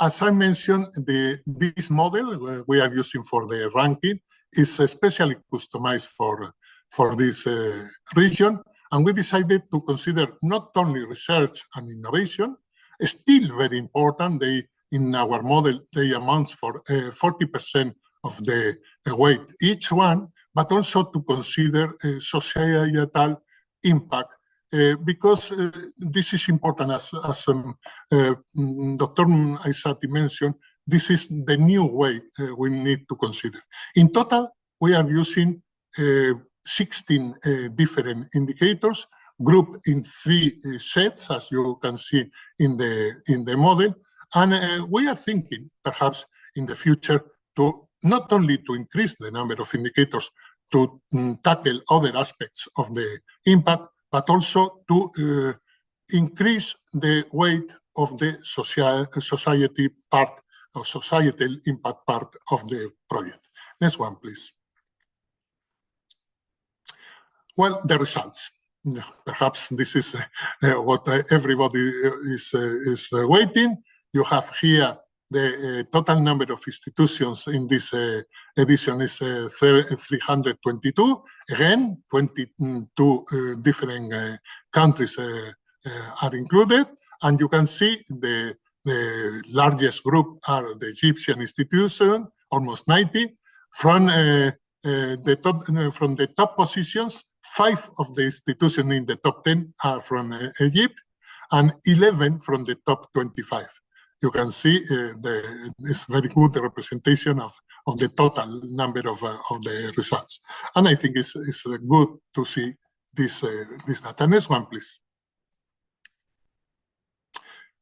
As I mentioned, this model we are using for the ranking is especially customized for this region, and we decided to consider not only research and innovation, still very important. In our model, they amount for 40% of the weight each one, but also to consider societal impact. Because this is important, as Dr. Aysati mentioned, this is the new way we need to consider. In total, we are using 16 different indicators grouped in 3 sets, as you can see in the model. And we are thinking, perhaps in the future, to not only to increase the number of indicators to tackle other aspects of the impact, but also to increase the weight of the society part, or societal impact part of the project. Next one, please. Well, the results. Perhaps this is what everybody is waiting. You have here the total number of institutions in this edition is 322. Again, 22 different countries are included. And you can see the largest group are the Egyptian institution, almost 90. From the top positions, 5 of the institutions in the top 10 are from Egypt, and 11 from the top 25. You can see this very good representation of the total number of the results. And I think it's good to see this data. Next one, please.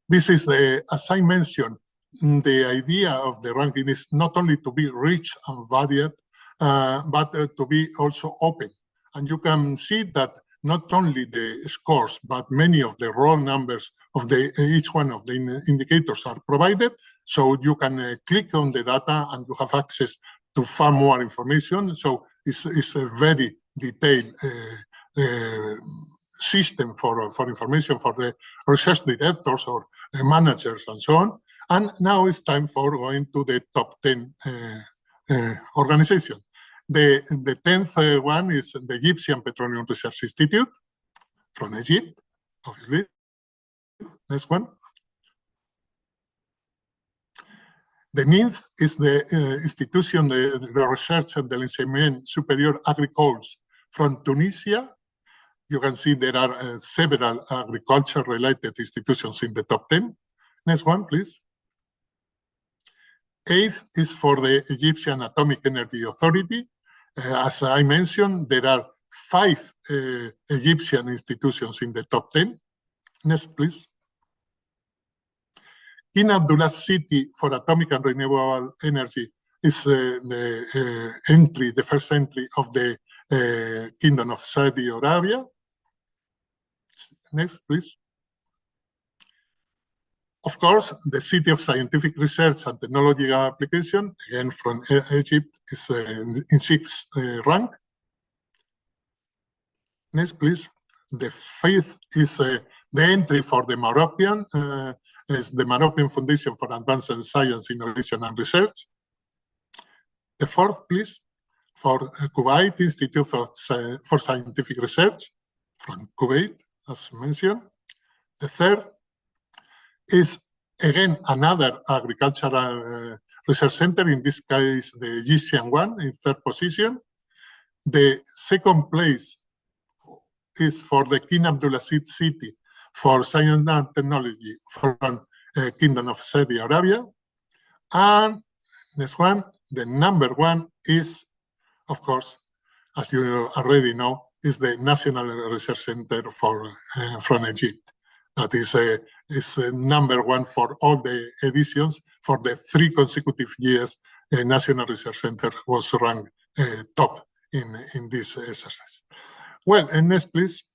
This is, as I mentioned, the idea of the ranking is not only to be rich and varied, but to be also open. And you can see that not only the scores, but many of the raw numbers of each one of the indicators are provided. So you can click on the data and you have access to far more information. So it's a very detailed system for information for the research directors or managers and so on. And now it's time for going to the top 10 organization. The 10th one is the Egyptian Petroleum Research Institute from Egypt, obviously. Next one. The 9th is the institution, the Research and the Enseignement Superior Agricole from Tunisia. You can see there are several agriculture-related institutions in the top 10. Next one, please. 8th is for the Egyptian Atomic Energy Authority. As I mentioned, there are 5 Egyptian institutions in the top 10. Next, please. King Abdullah City for Atomic and Renewable Energy is the first entry of the Kingdom of Saudi Arabia. Next, please. Of course, the City of Scientific Research and Technology Application, again from Egypt, is in 6th rank. Next, please. The 5th is the entry for the Moroccan, is the Moroccan Foundation for Advanced Science, Innovation and Research. The fourth, please, for Kuwait Institute for Scientific Research from Kuwait, as mentioned. The third is, again, another agricultural research center, in this case, the GCN1 in third position. The second place is for the King Abdulaziz City for Science and Technology from Kingdom of Saudi Arabia. And next one, the number one is, of course, as you already know, is the National Research Center from Egypt. That is number one for all the editions. For the 3 consecutive years, the National Research Center was ranked top in this exercise. Well, and next, please.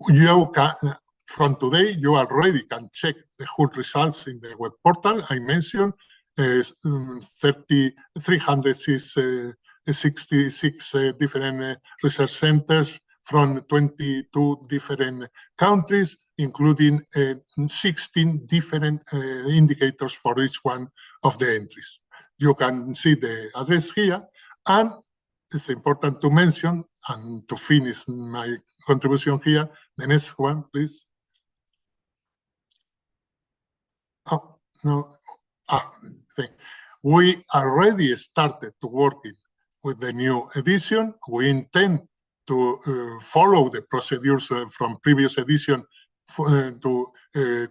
You can, from today, you already can check the whole results in the web portal. I mentioned 366 different research centers from 22 different countries, including 16 different indicators for each one of the entries. You can see the address here, and it's important to mention, and to finish my contribution here, the next one, please. Oh, no. We already started to working with the new edition. We intend to follow the procedures from previous edition to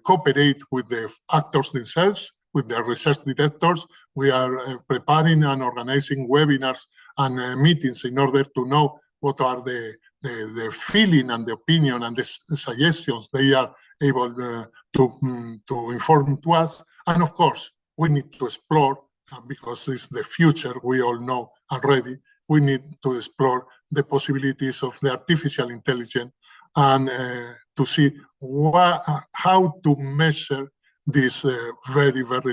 cooperate with the actors themselves, with the research directors. We are preparing and organizing webinars and meetings in order to know what are the feeling and the opinion and the suggestions they are able to inform to us. And of course, we need to explore, because it's the future, we all know already, we need to explore the possibilities of the artificial intelligence and to see how to measure this very, very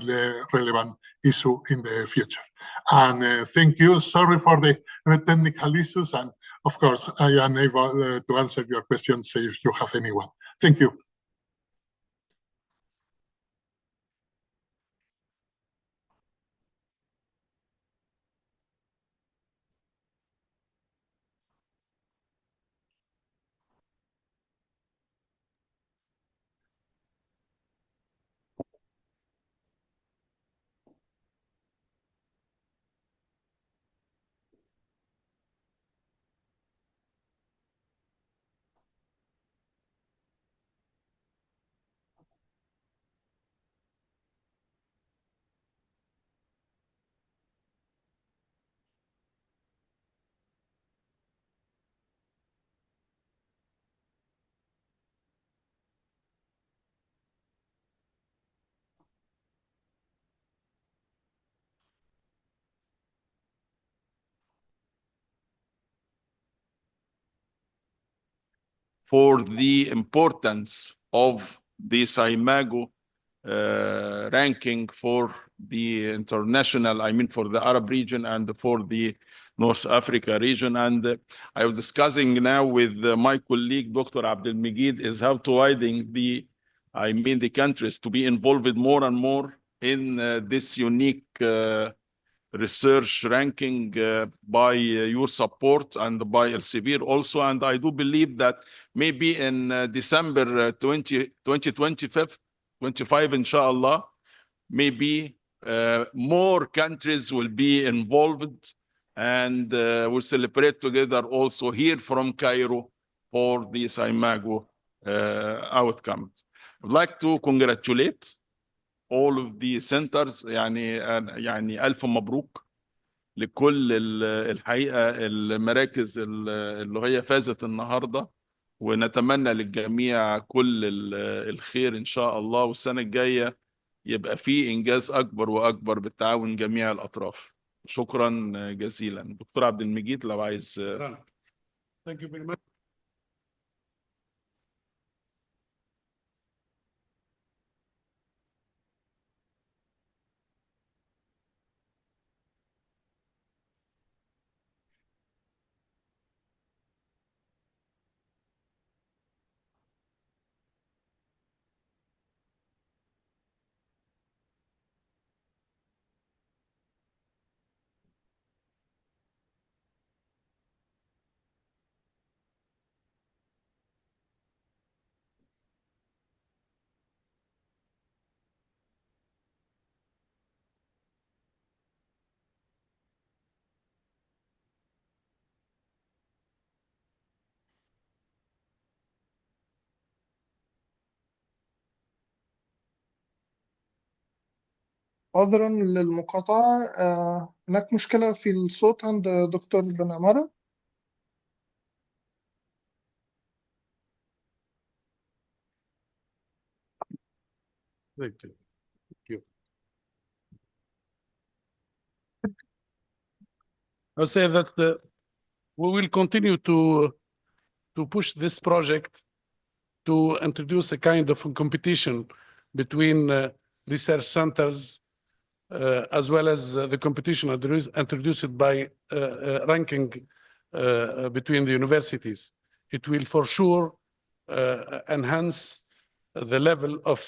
relevant issue in the future. And thank you. Sorry for the technical issues. And of course, I am able to answer your questions if you have anyone. Thank you. For the importance of the SCImago ranking for the international, I mean for the Arab region and for the North Africa region. And I was discussing now with my colleague, Dr. Abdel Megid, is how to widen the, I mean the countries to be involved more and more in this unique research ranking by your support and by Elsevier also. And I do believe that maybe in December 2025, inshallah, maybe more countries will be involved, and we'll celebrate together also here from Cairo for the SCImago outcome. I'd like to congratulate all of the centers. يعني ألف مبروك لكل الحقيقة المراكز اللي هي فازت النهاردة، ونتمنى للجميع كل الخير إن شاء الله، والسنة الجاية يبقى فيه إنجاز أكبر وأكبر بالتعاون جميع الأطراف. شكرا جزيلا. دكتور عبد المجيد لو عايز. Thank you very much. عذرا للمقاطعة، هناك مشكلة في الصوت عند دكتور بن عمارة. Thank you. Thank you. I'll say that we will continue to push this project to introduce a kind of a competition between research centers, as well as the competition introduced by ranking between the universities. It will for sure enhance the level of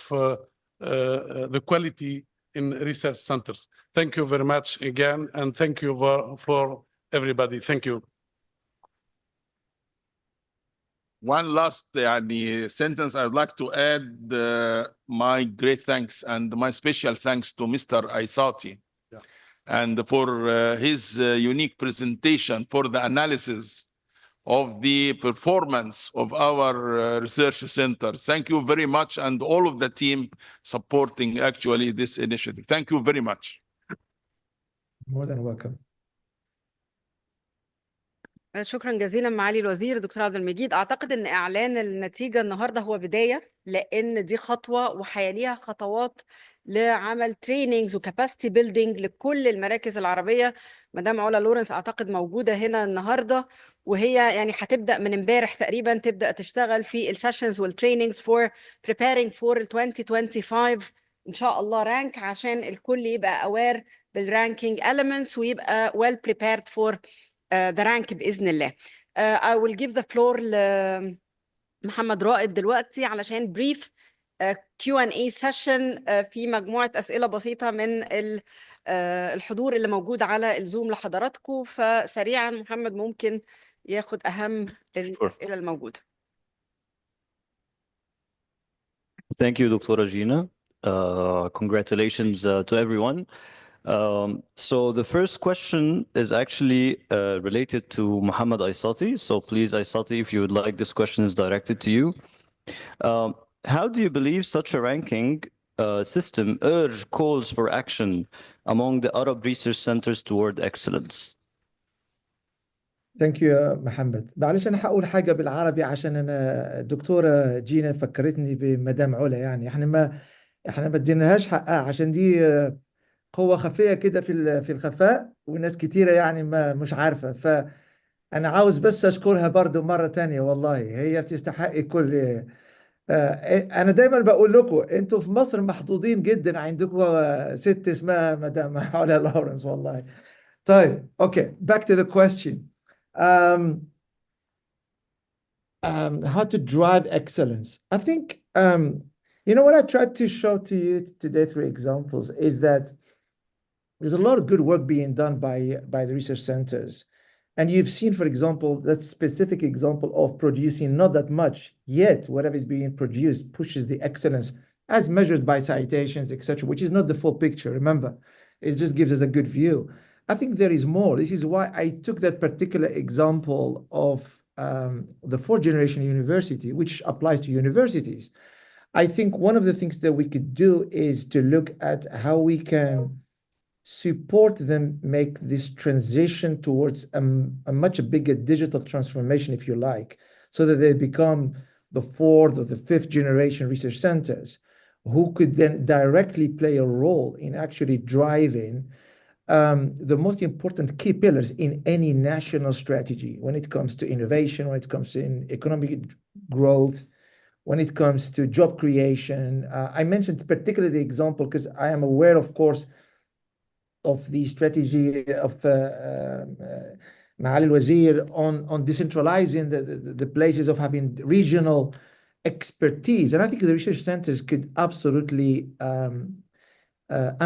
the quality in research centers. Thank you very much again, and thank you for everybody. Thank you. One last sentence I would like to add, my great thanks and my special thanks to Mr. Aysati, and for his unique presentation, for the analysis of the performance of our research centers. Thank you very much, and all of the team supporting actually this initiative. Thank you very much. More than welcome. شكرا جزيلا معالي الوزير دكتور عبد المجيد. اعتقد ان اعلان النتيجه النهارده هو بدايه، لان دي خطوه وهيليها خطوات لعمل تريننجز وكاباسيتي بيلدينج لكل المراكز العربيه. مدام علا لورنس اعتقد موجوده هنا النهارده، وهي يعني هتبدا من امبارح تقريبا تبدا تشتغل في السيشنز والتريننجز فور بريبيرنج فور 2025 ان شاء الله رانك، عشان الكل يبقى اوير بالرانكينج elements ويبقى well prepared for the rank بإذن الله. I will give the floor لمحمد رائد دلوقتي علشان brief Q&A session في مجموعة أسئلة بسيطة من الحضور اللي موجود على الزوم لحضراتكم. فسريعا محمد ممكن ياخد أهم الأسئلة الموجودة. Thank you, Dr. Gina. Congratulations to everyone. So the first question is actually related to Muhammad Aysati. So please, Aysati, if you would like, this question is directed to you. How do you believe such a ranking system urge calls for action among the Arab research centers toward excellence? Thank you يا محمد. معلش أنا هقول حاجة بالعربي عشان أنا الدكتورة جينا فكرتني بمدام علا، يعني احنا ما اديناهاش حقها عشان دي قوة خفية كده في الخفاء، وناس كتيرة يعني ما مش عارفة. فأنا عاوز بس أشكرها برضو مرة تانية، والله هي بتستحق كل أنا دايما بقول لكم أنتوا في مصر محظوظين جدا، عندكم ست اسمها مدام علا لورنس والله. طيب okay, back to the question. How to drive excellence. I think what I tried to show to you today through examples is that there's a lot of good work being done by the research centers. And you've seen, for example, that specific example of producing not that much, yet whatever is being produced pushes the excellence as measured by citations, etc., which is not the full picture. Remember, it just gives us a good view. I think there is more. This is why I took that particular example of the fourth generation university, which applies to universities. I think one of the things that we could do is to look at how we can support them make this transition towards a much bigger digital transformation, if you like, so that they become the fourth or the fifth generation research centers who could then directly play a role in actually driving the most important key pillars in any national strategy when it comes to innovation, when it comes to economic growth, when it comes to job creation. I mentioned particularly the example because I am aware, of course, of the strategy of Maali al-Wazir on decentralizing the places of having regional expertise. And I think the research centers could absolutely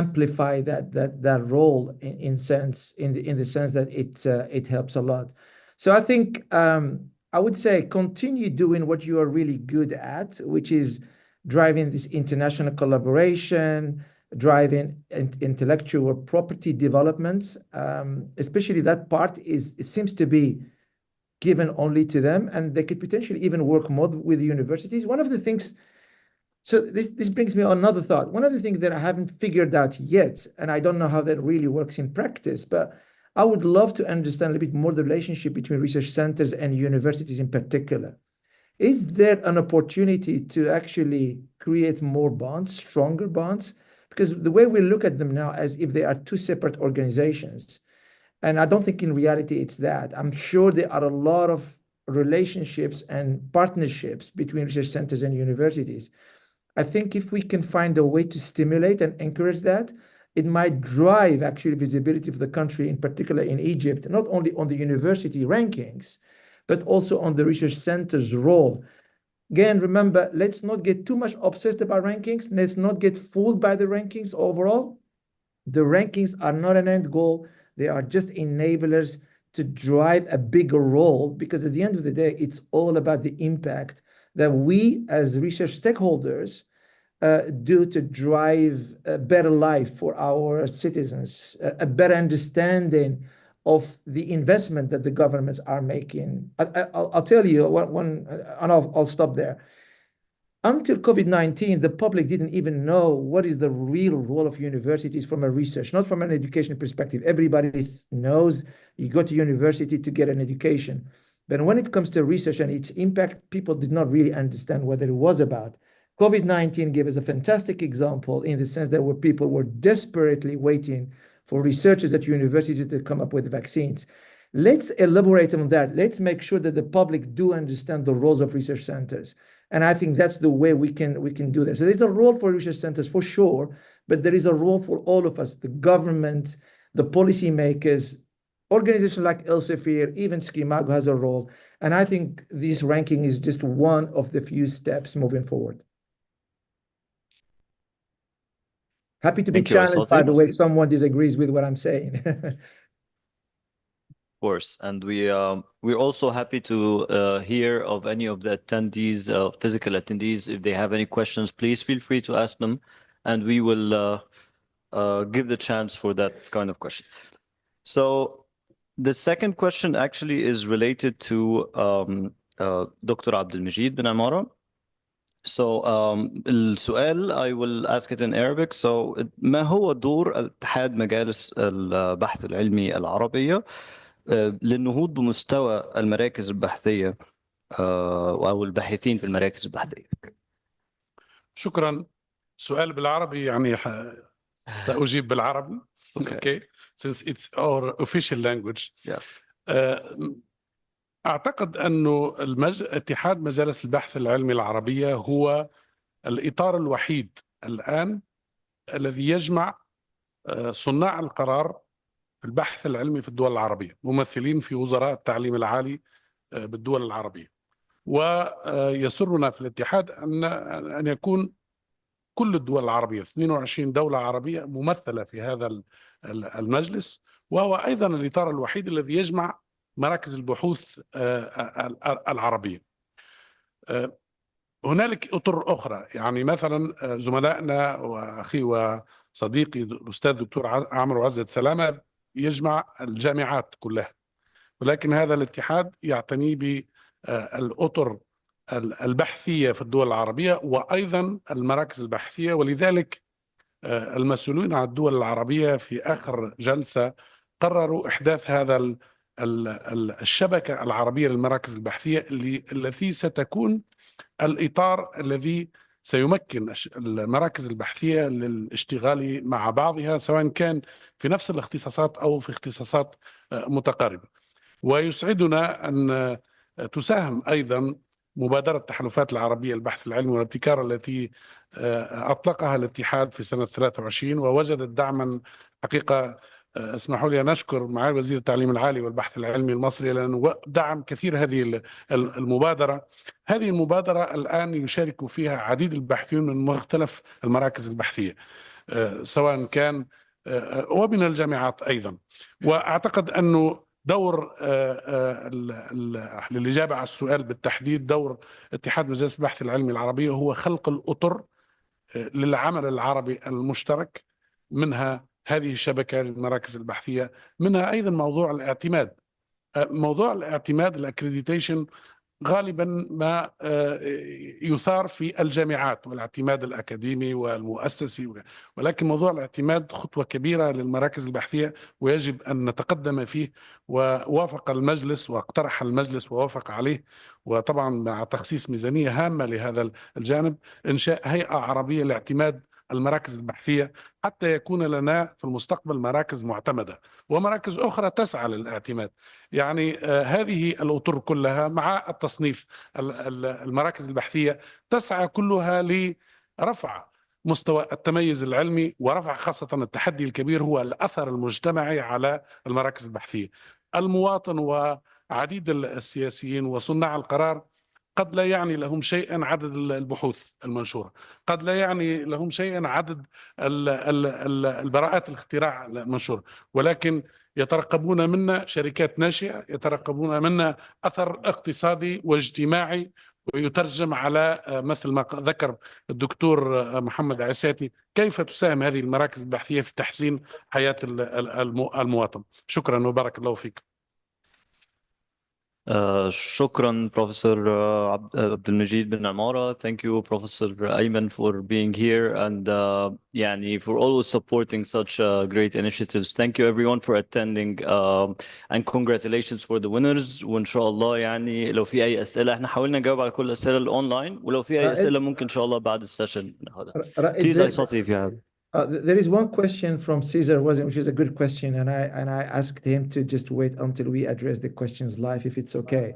amplify that role in the sense that it helps a lot. So I think I would say continue doing what you are really good at, which is driving this international collaboration, driving intellectual property developments, especially that part it seems to be given only to them, and they could potentially even work more with the universities. One of the things, So this brings me on another thought. One of the things that I haven't figured out yet, and I don't know how that really works in practice, but I would love to understand a little bit more the relationship between research centers and universities in particular. Is there an opportunity to actually create more bonds, stronger bonds? Because the way we look at them now as if they are two separate organizations, and I don't think in reality it's that. I'm sure there are a lot of relationships and partnerships between research centers and universities. I think if we can find a way to stimulate and encourage that, it might drive actually visibility of the country, in particular in Egypt, not only on the university rankings, but also on the research center's role. Again, remember, let's not get too much obsessed about rankings. Let's not get fooled by the rankings overall. The rankings are not an end goal. They are just enablers to drive a bigger role, because at the end of the day, it's all about the impact that we as research stakeholders do to drive a better life for our citizens, a better understanding of the investment that the governments are making. I'll tell you one, and I'll stop there. Until COVID-19, the public didn't even know what is the real role of universities from a research, not from an education perspective. Everybody knows you go to university to get an education. But when it comes to research and its impact, people did not really understand what it was about. COVID-19 gave us a fantastic example in the sense that where people were desperately waiting for researchers at universities to come up with vaccines. Let's elaborate on that. Let's make sure that the public do understand the roles of research centers. And I think that's the way we can do that. So there's a role for research centers for sure, but there is a role for all of us, the government, the policymakers, organizations like Elsevier, even SCImago has a role. And I think this ranking is just one of the few steps moving forward. Happy to be challenged, by the way, if someone disagrees with what I'm saying. Of course, and we're also happy to hear of any of the attendees, physical attendees. If they have any questions, please feel free to ask them, and we will give the chance for that kind of question. So the second question actually is related to Dr. Abdelmajid bin Amara. So السؤال I will ask it in Arabic. So ما هو دور اتحاد مجالس البحث العلمي العربية للنهوض بمستوى المراكز البحثية أو الباحثين في المراكز البحثية؟ شكرا. سؤال بالعربي يعني سأجيب بالعربي. Okay. Since it's our official language. Yes. أعتقد أنه اتحاد مجالس البحث العلمي العربية هو الإطار الوحيد الآن الذي يجمع صناع القرار في البحث العلمي في الدول العربية، ممثلين في وزراء التعليم العالي بالدول العربية. ويسرنا في الاتحاد أن يكون كل الدول العربية 22 دولة عربية ممثلة في هذا المجلس، وهو أيضا الإطار الوحيد الذي يجمع مراكز البحوث العربية. هنالك أطر أخرى، يعني مثلا زملائنا وأخي وصديقي الأستاذ دكتور عمرو عزت سلامة يجمع الجامعات كلها، ولكن هذا الاتحاد يعتني بالأطر البحثية في الدول العربية وأيضا المراكز البحثية. ولذلك المسؤولين عن الدول العربية في آخر جلسة قرروا إحداث هذا الشبكة العربية للمراكز البحثية التي ستكون الإطار الذي سيمكن المراكز البحثية للاشتغال مع بعضها، سواء كان في نفس الاختصاصات أو في اختصاصات متقاربة. ويسعدنا أن تساهم أيضا مبادرة التحالفات العربية للبحث العلمي والابتكار التي أطلقها الاتحاد في سنة 23 ووجدت دعما حقيقة. اسمحوا لي أن أشكر معالي وزير التعليم العالي والبحث العلمي المصري لأنه دعم كثير هذه المبادرة. هذه المبادرة الآن يشارك فيها عديد الباحثين من مختلف المراكز البحثية سواء كان ومن الجامعات أيضا. وأعتقد أنه دور للإجابة على السؤال بالتحديد، دور اتحاد مجالس البحث العلمي العربية هو خلق الأطر للعمل العربي المشترك، منها هذه الشبكة للمراكز البحثية، منها أيضا موضوع الاعتماد. موضوع الاعتماد الاكريديتيشن غالبا ما يثار في الجامعات والاعتماد الأكاديمي والمؤسسي، ولكن موضوع الاعتماد خطوة كبيرة للمراكز البحثية ويجب أن نتقدم فيه. ووافق المجلس واقترح المجلس ووافق عليه، وطبعا مع تخصيص ميزانية هامة لهذا الجانب، إنشاء هيئة عربية لاعتماد المراكز البحثية حتى يكون لنا في المستقبل مراكز معتمدة ومراكز أخرى تسعى للاعتماد. يعني هذه الأطر كلها مع التصنيف المراكز البحثية تسعى كلها لرفع مستوى التميز العلمي ورفع خاصة التحدي الكبير هو الأثر المجتمعي على المراكز البحثية. المواطن وعديد السياسيين وصناع القرار قد لا يعني لهم شيئا عدد البحوث المنشورة، قد لا يعني لهم شيئا عدد البراءات الاختراع المنشورة، ولكن يترقبون منا شركات ناشئة، يترقبون منا أثر اقتصادي واجتماعي ويترجم على مثل ما ذكر الدكتور محمد عساتي كيف تساهم هذه المراكز البحثية في تحسين حياة المواطن. شكرا وبارك الله فيك. شكرا بروفيسور عبد المجيد بن عمارة. Thank you Professor Ayman for being here and يعني for always supporting such great initiatives. Thank you everyone for attending and congratulations for the winners. وإن شاء الله يعني لو في أي أسئلة احنا حاولنا نجاوب على كل الأسئلة الأونلاين، ولو في أي أسئلة ممكن إن شاء الله بعد السيشن ناخدها. Please Aysati if you have. There is one question from Caesar, which is a good question, and I asked him to just wait until we address the questions live, if it's okay.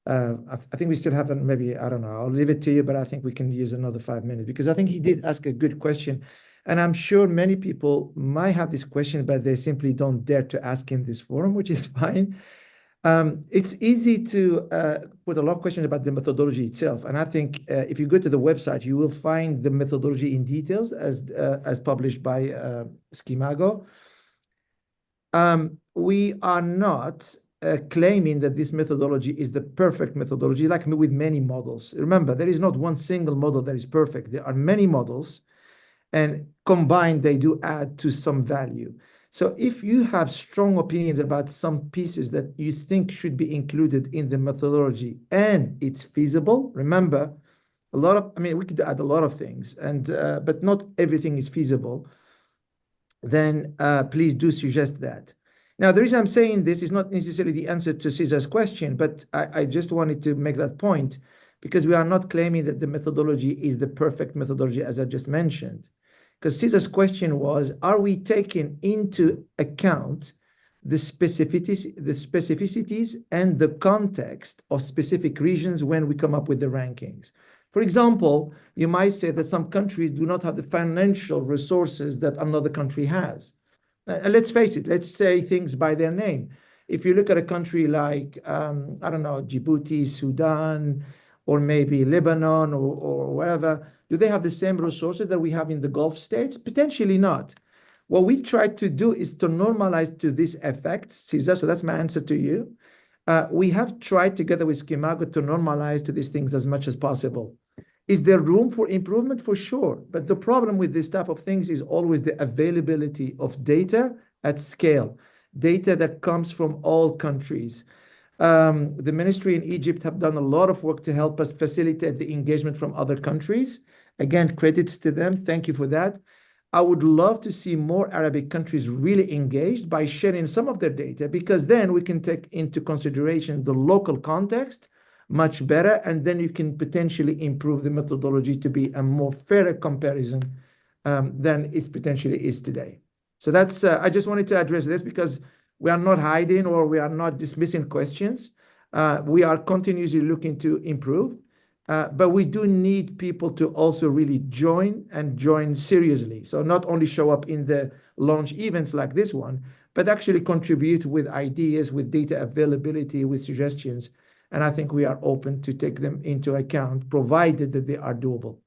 I think we still haven't, maybe, I don't know, I'll leave it to you, but I think we can use another 5 minutes because I think he did ask a good question. And I'm sure many people might have this question, but they simply don't dare to ask in this forum, which is fine. It's easy to put a lot of questions about the methodology itself. And I think if you go to the website, you will find the methodology in details as published by SCImago. We are not claiming that this methodology is the perfect methodology, like with many models. Remember, there is not one single model that is perfect. There are many models, and combined, they do add to some value. So if you have strong opinions about some pieces that you think should be included in the methodology and it's feasible, remember, we could add a lot of things, but not everything is feasible, then please do suggest that. Now, the reason I'm saying this is not necessarily the answer to Cesar's question, but I just wanted to make that point because we are not claiming that the methodology is the perfect methodology, as I just mentioned. Because Cesar's question was, are we taking into account the specificities and the context of specific regions when we come up with the rankings? For example, you might say that some countries do not have the financial resources that another country has. Let's face it, let's say things by their name. If you look at a country like, I don't know, Djibouti, Sudan, or maybe Lebanon or wherever, do they have the same resources that we have in the Gulf states? Potentially not. What we try to do is to normalize to this effect, Cesar, so that's my answer to you. We have tried together with SCImago to normalize to these things as much as possible. Is there room for improvement? For sure. But the problem with this type of things is always the availability of data at scale, data that comes from all countries. The ministry in Egypt have done a lot of work to help us facilitate the engagement from other countries. Again, credits to them. Thank you for that. I would love to see more Arabic countries really engaged by sharing some of their data, because then we can take into consideration the local context much better, and then you can potentially improve the methodology to be a more fairer comparison than it potentially is today. So that's, I just wanted to address this because we are not hiding or we are not dismissing questions. We are continuously looking to improve, but we do need people to also really join seriously. So not only show up in the launch events like this one, but actually contribute with ideas, with data availability, with suggestions. And I think we are open to take them into account, provided that they are doable.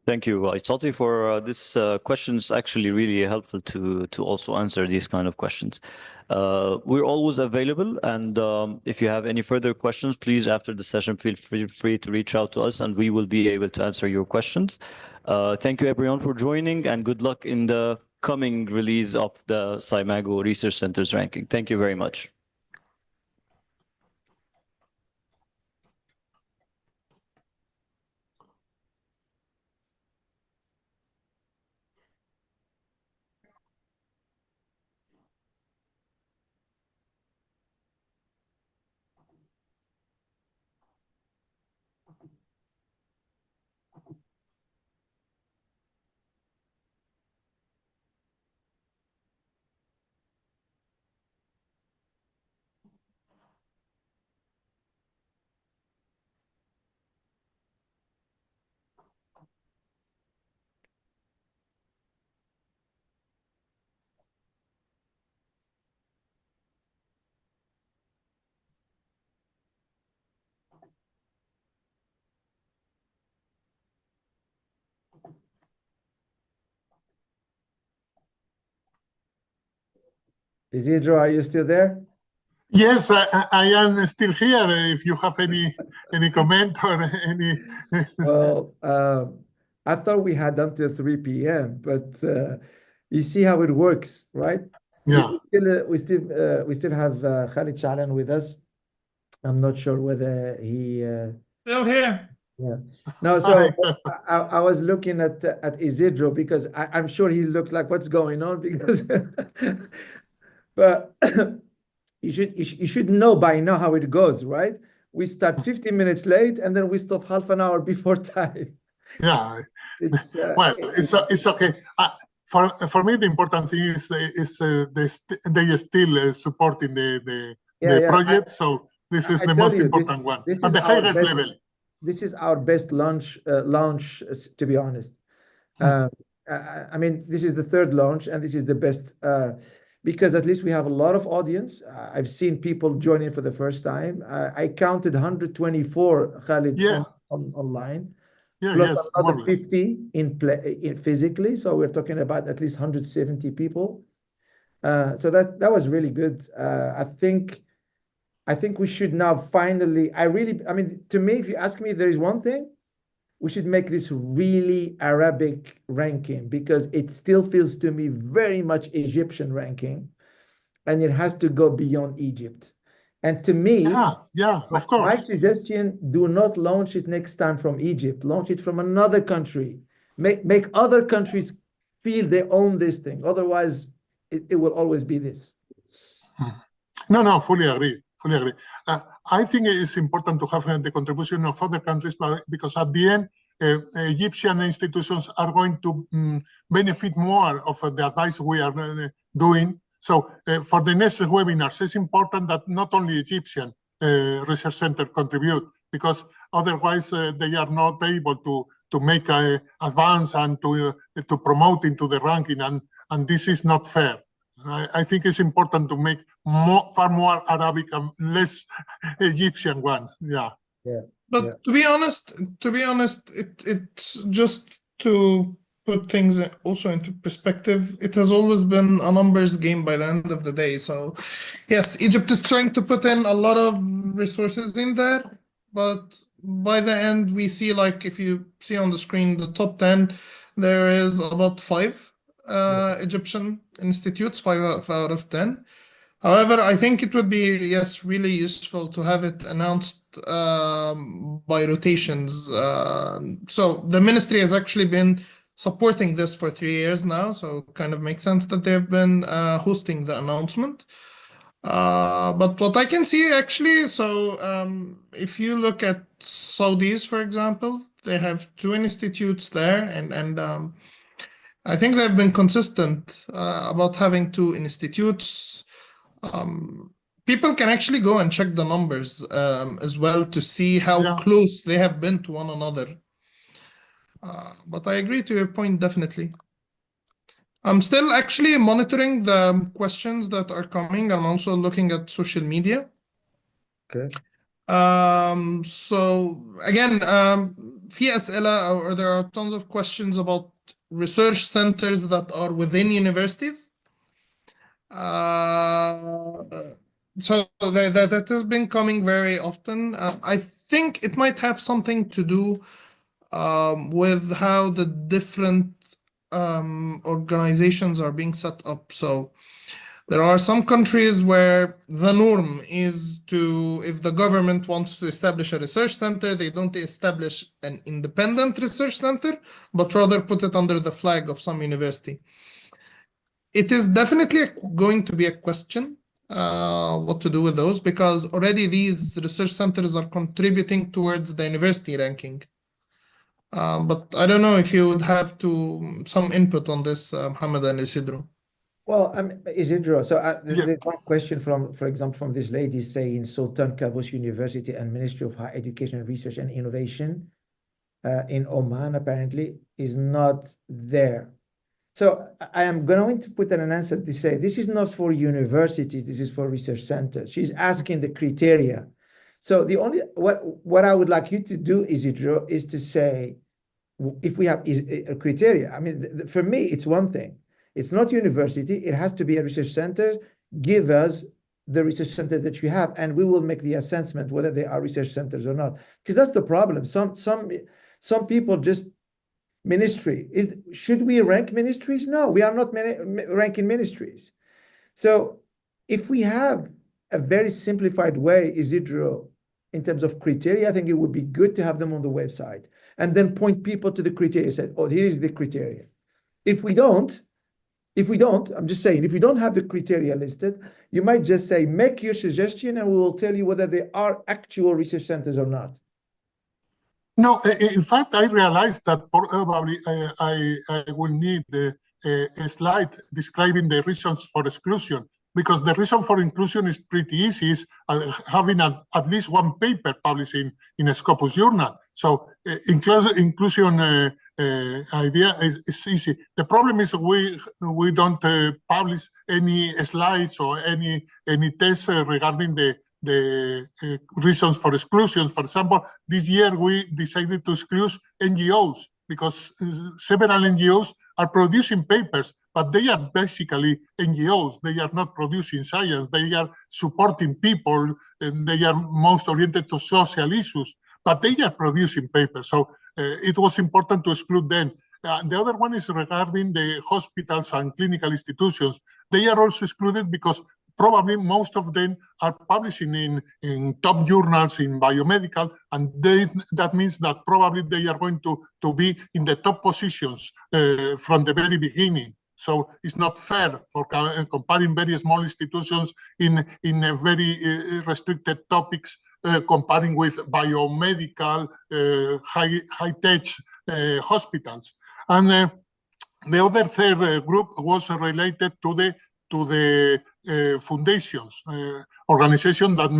Thank you, Aysati, for this question. Is actually really helpful to also answer these kind of questions. We're always available, and if you have any further questions, please, after the session, feel free to reach out to us, and we will be able to answer your questions. Thank you, everyone, for joining, and good luck in the coming release of the SCImago Research Centers ranking. Thank you very much. Isidro, are you still there? Yes, I am still here. If you have any comment or any. Well, I thought we had until 3 p.m., but you see how it works, right? Yeah. We still have Khalid Shalan with us. I'm not sure whether he Still here. yeah. No, so I was looking at Isidro because I'm sure he looked like what's going on because but you should know by now how it goes, right? We start 15 minutes late and then we stop half an hour before time. Yeah. It's Well, it's okay. For me, the important thing is they are still supporting the project. So this is the most important one at the highest level. This is our best launch, to be honest. I mean, this is the third launch, and this is the best because at least we have a lot of audience. I've seen people joining for the first time. I counted 124, Khalid, online. Yeah, Plus yes, another 50 in physically. So we're talking about at least 170 people. So that was really good. I think we should now finally, I mean, to me, if you ask me, there is one thing, we should make this really Arabic ranking because it still feels to me very much Egyptian ranking, and it has to go beyond Egypt. And to me, of course, my suggestion: do not launch it next time from Egypt. Launch it from another country. Make other countries feel they own this thing. Otherwise, it will always be this. No, fully agree. Fully agree. I think it is important to have the contribution of other countries because at the end, Egyptian institutions are going to benefit more of the advice we are doing. So for the next webinars, it's important that not only Egyptian research center contribute because otherwise they are not able to make advance and to promote into the ranking, and this is not fair. I think it's important to make far more Arabic and less Egyptian ones. Yeah. But to be honest, it's just to put things also into perspective. It has always been a numbers game by the end of the day. So yes, Egypt is trying to put in a lot of resources in there, but by the end we see, like if you see on the screen, the top 10, there is about 5 Egyptian institutes, 5 out of 10. However, I think it would be, yes, really useful to have it announced by rotations. So the ministry has actually been supporting this for 3 years now, so it kind of makes sense that they've been hosting the announcement. But what I can see actually, so if you look at Saudis, for example, they have 2 institutes there, and I think they've been consistent about having 2 institutes. People can actually go and check the numbers as well to see how close they have been to one another. But I agree to your point, definitely. I'm still actually monitoring the questions that are coming. I'm also looking at social media. Okay. So again, في أسئلة, or there are tons of questions about research centers that are within universities. So that has been coming very often. I think it might have something to do with how the different organizations are being set up. So there are some countries where the norm is to, if the government wants to establish a research center, they don't establish an independent research center, but rather put it under the flag of some university. It is definitely going to be a question what to do with those, because already these research centers are contributing towards the university ranking. But I don't know if you would have some input on this, Mohammed and Isidro. Well, Isidro, so there's one question for example, from this lady saying Sultan Qaboos University and Ministry of Higher Education, Research and Innovation in Oman apparently is not there. So I am going to put an answer to say this is not for universities, this is for research centers. She's asking the criteria. So the only what I would like you to do, Isidro, is to say if we have a criteria. I mean, for me, it's one thing. It's not university. It has to be a research center give us the research center that you have, and we will make the assessment whether they are research centers or not. Because that's the problem. Some people just should we rank ministries? No, we are not ranking ministries. So if we have a very simplified way, Isidro, in terms of criteria, I think it would be good to have them on the website and then point people to the criteria, say, oh, here is the criteria. If we don't, I'm just saying, if we don't have the criteria listed, you might just say, make your suggestion and we will tell you whether they are actual research centers or not. No, in fact, I realized that probably I will need a slide describing the reasons for exclusion, because the reason for inclusion is pretty easy, is having at least one paper published in a Scopus journal. So inclusion idea is easy. The problem is we don't publish any slides or any tests regarding the reasons for exclusion. For example, this year we decided to exclude NGOs because several NGOs are producing papers, but they are basically NGOs. They are not producing science. They are supporting people, and they are most oriented to social issues, but they are producing papers. So it was important to exclude them. The other one is regarding the hospitals and clinical institutions. They are also excluded because probably most of them are publishing in top journals in biomedical, and that means that probably they are going to be in the top positions from the very beginning. So it's not fair for comparing very small institutions in a very restricted topics, comparing with biomedical high-tech hospitals. And the other third group was related to the foundations, organizations that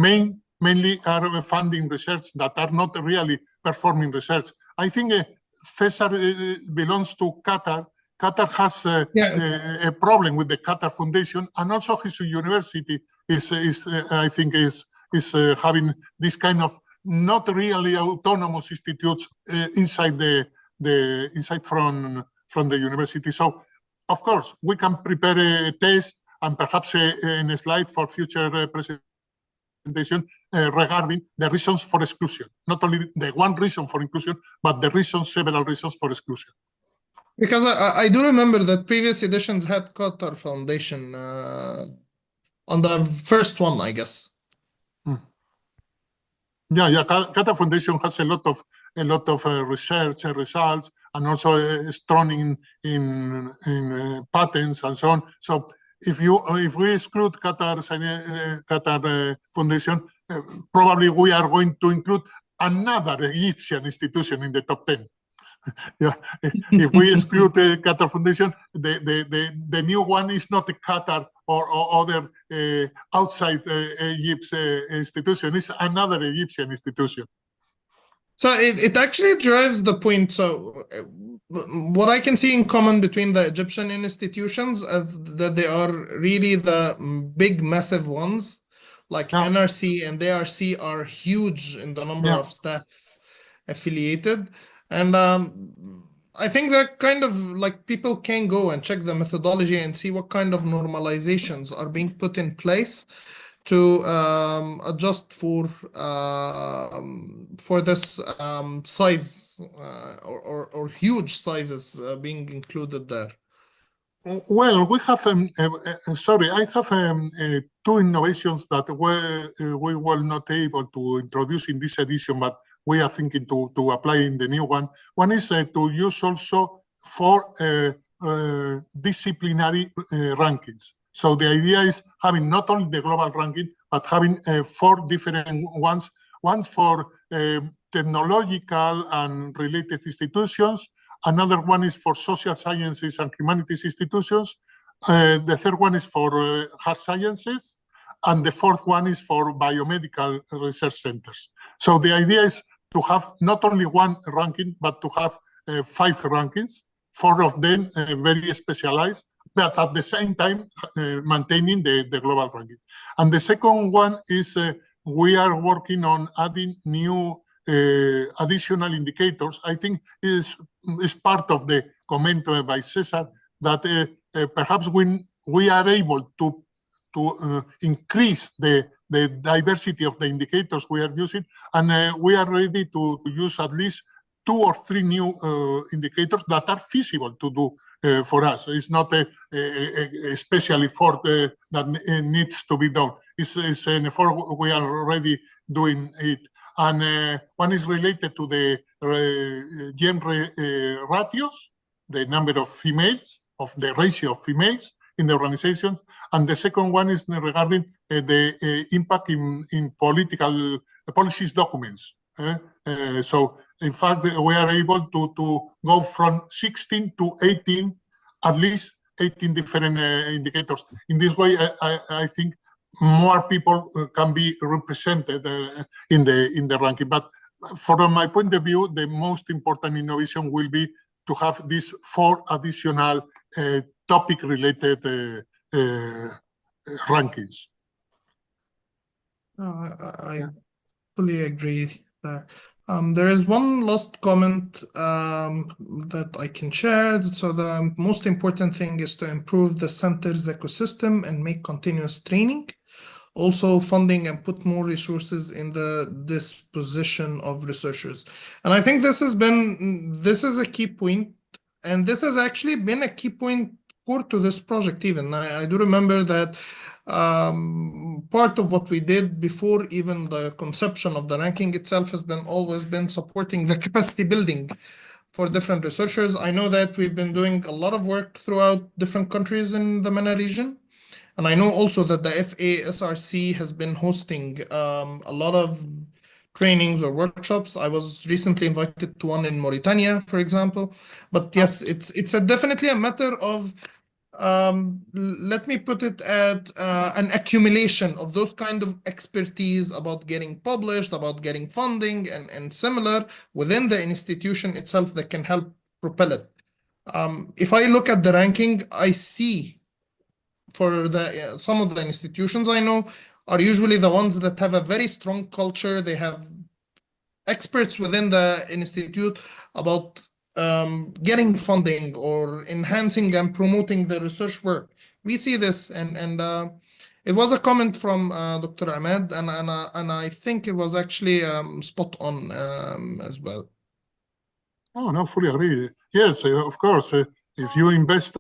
mainly are funding research that are not really performing research. I think Cesar belongs to Qatar. Qatar has a problem with the Qatar Foundation, and also his university is having this kind of not really autonomous institutes inside from the university. So, of course, we can prepare a test and perhaps a slide for future presentation regarding the reasons for exclusion. Not only the one reason for inclusion, but the several reasons for exclusion. Because I do remember that previous editions had Qatar Foundation on the first one, I guess. Yeah. Qatar Foundation has a lot of research and results, and also strong in patents and so on. So if we exclude Qatar Foundation, probably we are going to include another Egyptian institution in the top 10. Yeah, if we exclude the Qatar Foundation, the new one is not a Qatar or other outside Egypt institution. It's another Egyptian institution. So it actually drives the point. So what I can see in common between the Egyptian institutions is that they are really the big, massive ones, like NRC and ARC are huge in the number of staff affiliated. And I think that kind of like people can go and check the methodology and see what kind of normalizations are being put in place to adjust for this size or huge sizes being included there. Well, we have, I have two innovations that we were not able to introduce in this edition, but we are thinking to apply in the new one. One is to use also for disciplinary rankings. So the idea is having not only the global ranking, but having 4 different ones. One for technological and related institutions. Another one is for social sciences and humanities institutions. The third one is for hard sciences. And the fourth one is for biomedical research centers. So the idea is to have not only one ranking, but to have 5 rankings, 4 of them very specialized, but at the same time maintaining the global ranking. And the second one is we are working on adding new additional indicators. I think is part of the comment by Cesar that perhaps when we are able to to increase the diversity of the indicators we are using, and we are ready to use at least 2 or 3 new indicators that are feasible to do for us. It's not a special effort that needs to be done. It's an effort we are already doing it. And one is related to the gender ratios, the number of females, of the ratio of females in the organizations. And the second one is regarding the impact in political policies documents. So, in fact, we are able to go from 16 to 18, at least 18 different indicators. In this way, I think more people can be represented in the ranking. But from my point of view, the most important innovation will be to have these 4 additional topic-related rankings. I fully agree there. There is one last comment that I can share. So the most important thing is to improve the center's ecosystem and make continuous training. Also funding and put more resources in the disposition of researchers. And I think this is a key point. And this has actually been a key point core to this project even. I do remember that part of what we did before even the conception of the ranking itself has always been supporting the capacity building for different researchers. I know that we've been doing a lot of work throughout different countries in the MENA region. And I know also that the SRC has been hosting a lot of trainings or workshops. I was recently invited to one in Mauritania, for example. But yes, it's definitely a matter of, let me put it at an accumulation of those kind of expertise about getting published, about getting funding and similar within the institution itself that can help propel it. If I look at the ranking, I see for some of the institutions I know are usually the ones that have a very strong culture. They have experts within the institute about getting funding or enhancing and promoting the research work. We see this, and it was a comment from Dr. Ahmed, and I think it was actually spot on as well. Oh, no, fully agree. Yes, of course. If you invest,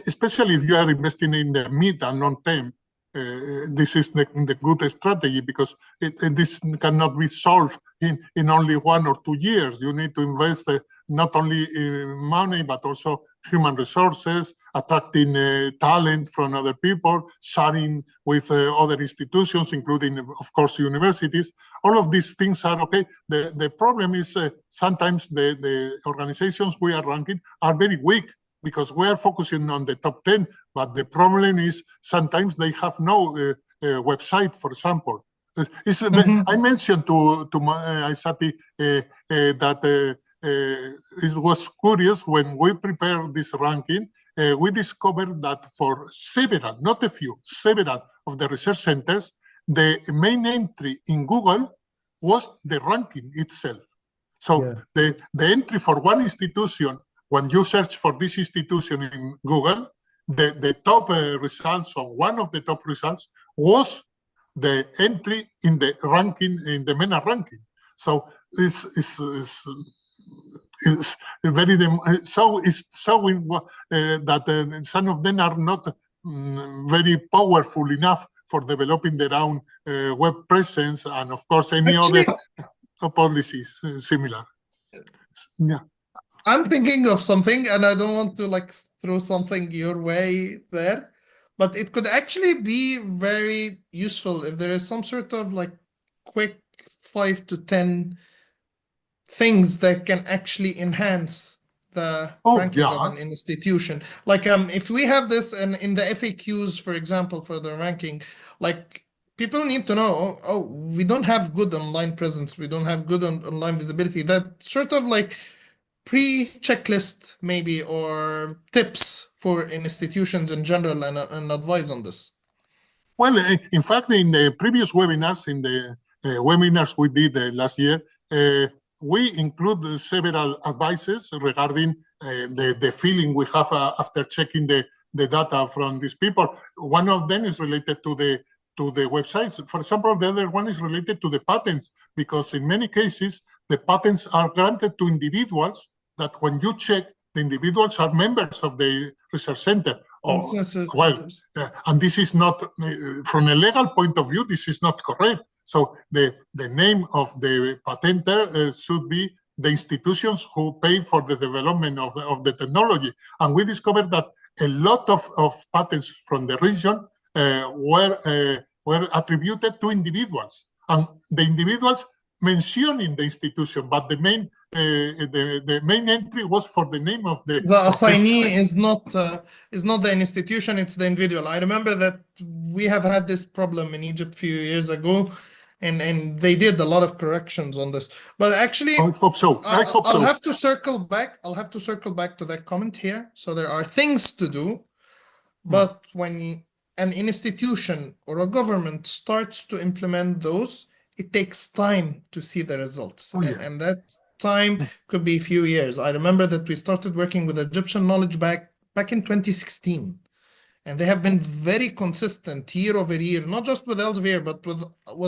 especially if you are investing in the mid and long term, this is the good strategy, because this cannot be solved in only 1 or 2 years. You need to invest not only money, but also human resources, attracting talent from other people, sharing with other institutions, including, of course, universities. All of these things are okay. The problem is sometimes the organizations we are ranking are very weak, because we are focusing on the top 10, but the problem is sometimes they have no website, for example. I mentioned to Aysati that it was curious when we prepared this ranking. We discovered that for several, not a few, several of the research centers, the main entry in Google was the ranking itself. So the entry for one institution, when you search for this institution in Google, the top results, or one of the top results, was the entry in the ranking, in the MENA ranking. So it's very, so it's showing that some of them are not very powerful enough for developing their own web presence, and of course any other policies similar. Yeah. I'm thinking of something, and I don't want to like throw something your way there, but it could actually be very useful if there is some sort of like quick 5 to 10 things that can actually enhance the ranking of an institution. Like if we have this in the FAQs, for example, for the ranking, like people need to know, oh, we don't have good online presence, we don't have good online visibility. That sort of like pre-checklist maybe, or tips for institutions in general, and advice on this. Well, in fact, in the previous webinars, webinars we did last year, we include several advices regarding the feeling we have after checking the the data from these people. One of them is related to the websites. For example, the other one is related to the patents, because in many cases, the patents are granted to individuals that when you check, the individuals are members of the research center. And this is not, from a legal point of view, this is not correct. So the name of the patenter should be the institutions who pay for the development of the technology. And we discovered that a lot of patents from the region were attributed to individuals, and the individuals mentioning the institution, but the main entry was for the name of the assignee is not the institution, it's the individual. I remember that we have had this problem in Egypt a few years ago, and they did a lot of corrections on this. But actually, I hope so. I'll have to circle back. I'll have to circle back to that comment here. So there are things to do, but when an institution or a government starts to implement those, it takes time to see the results. And that time could be a few years. I remember that we started working with Egyptian Knowledge back in 2016. And they have been very consistent year over year, not just with Elsevier, but with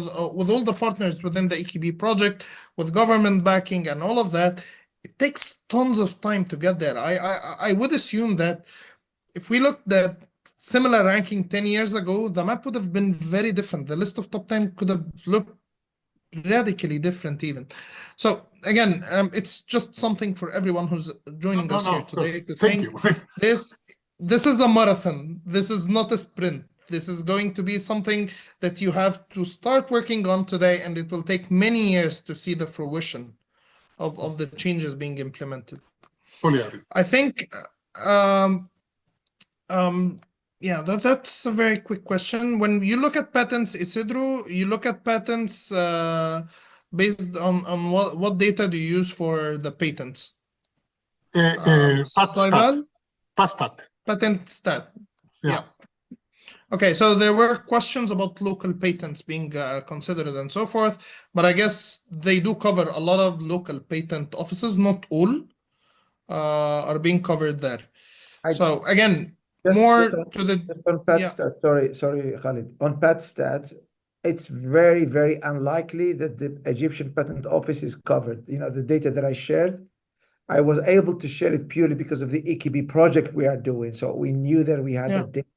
all the partners within the EKB project, with government backing and all of that. It takes tons of time to get there. I would assume that if we looked at similar ranking 10 years ago, the map would have been very different. The list of top 10 could have looked radically different even. So again, it's just something for everyone who's joining us here today to think this is a marathon. This is not a sprint. This is going to be something that you have to start working on today, and it will take many years to see the fruition of the changes being implemented. I think that's a very quick question. When you look at patents, Isidro, you look at patents based on what data do you use for the patents? Patent stat. Yeah. Okay, so there were questions about local patents being considered and so forth, but I guess they do cover a lot of local patent offices. Not all are being covered there. So again, more to the on PatStat. Sorry, Khalid. On PatStat, it's very, very unlikely that the Egyptian Patent Office is covered. You know, the data that I shared, I was able to share it purely because of the EKB project we are doing. So we knew that we had the data.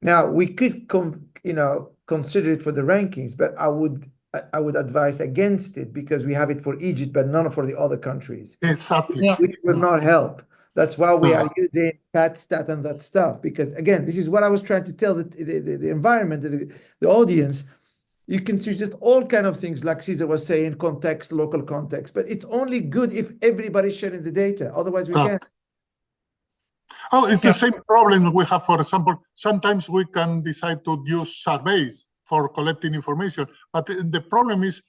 Now we could consider it for the rankings, but I would advise against it because we have it for Egypt, but none for the other countries. Exactly. Which will not help. That's why we are using PatStat and that stuff. Because again, this is what I was trying to tell the environment, the audience. You can see just all kind of things like Cesar was saying, context, local context, but it's only good if everybody's sharing the data. Otherwise we can't. Oh, it's the same problem we have. For example, sometimes we can decide to use surveys for collecting information, but the problem is,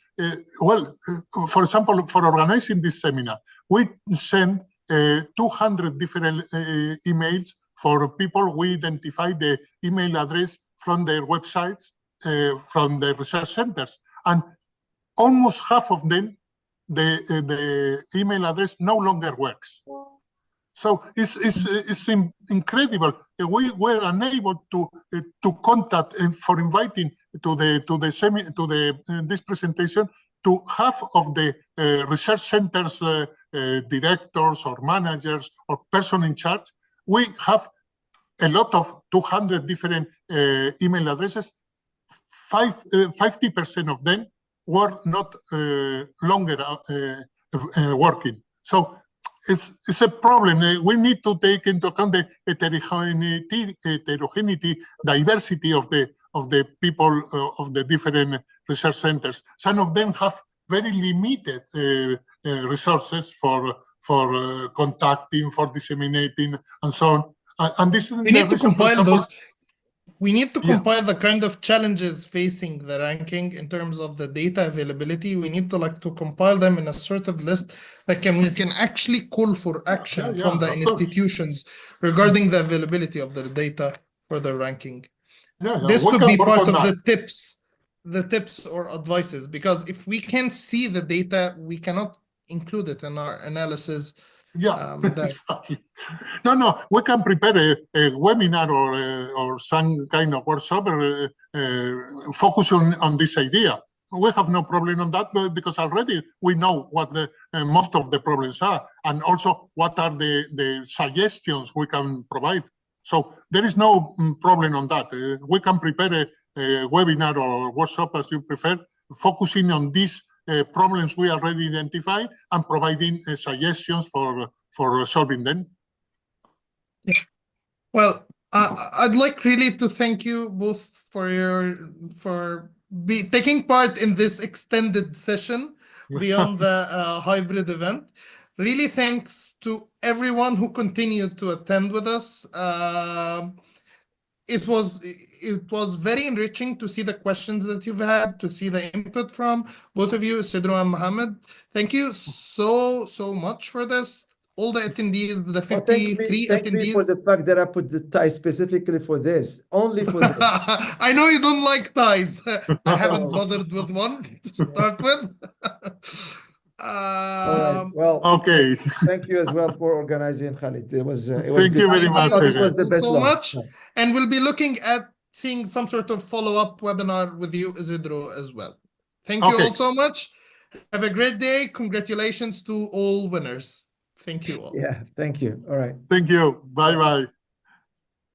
for example, for organizing this seminar, we send 200 different emails for people. We identify the email address from their websites, from the research centers, and almost half of them, the email address no longer works. So it's incredible. We were unable to contact for inviting to this presentation to half of the research centers directors or managers or person in charge. We have a lot of 200 different email addresses. 50% of them were not longer working. So it's a problem. We need to take into account the heterogeneity, diversity of the people of the different research centers. Some of them have very limited resources for contacting, for disseminating, and so on. And this we need to compile those. We need to compile the kind of challenges facing the ranking in terms of the data availability. We need to compile them in a sort of list that can actually call for action from the institutions regarding the availability of the data for the ranking. This could be part of the tips or advices, because if we can't see the data, we cannot include it in our analysis Yeah, that- exactly. No, we can prepare a webinar or some kind of workshop focus on this idea. We have no problem on that because already we know what the most of the problems are, and also what are the suggestions we can provide. So there is no problem on that. We can prepare a webinar or workshop, as you prefer, focusing on these problems we already identified and providing suggestions for solving them. Well, I'd like really to thank you both for taking part in this extended session beyond the hybrid event. Really thanks to everyone who continued to attend with us. It was very enriching to see the questions that you've had, to see the input from both of you, Isidro and Mohammed. Thank you so much for this. All the attendees, the 53 thank me for the attendees. fact that I put the tie specifically for this, only for this. I know you don't like ties. I haven't bothered with one to start with. All right. Well, Okay. thank you as well for organizing, Khalid. It was Thank good. you very much. I thought it was the best so one. much. And we'll be looking at seeing some sort of follow-up webinar with you, Isidro, as well. Thank you all so much. Have a great day. Congratulations to all winners. Thank you all. Yeah, thank you. All right. Thank you. Bye-bye.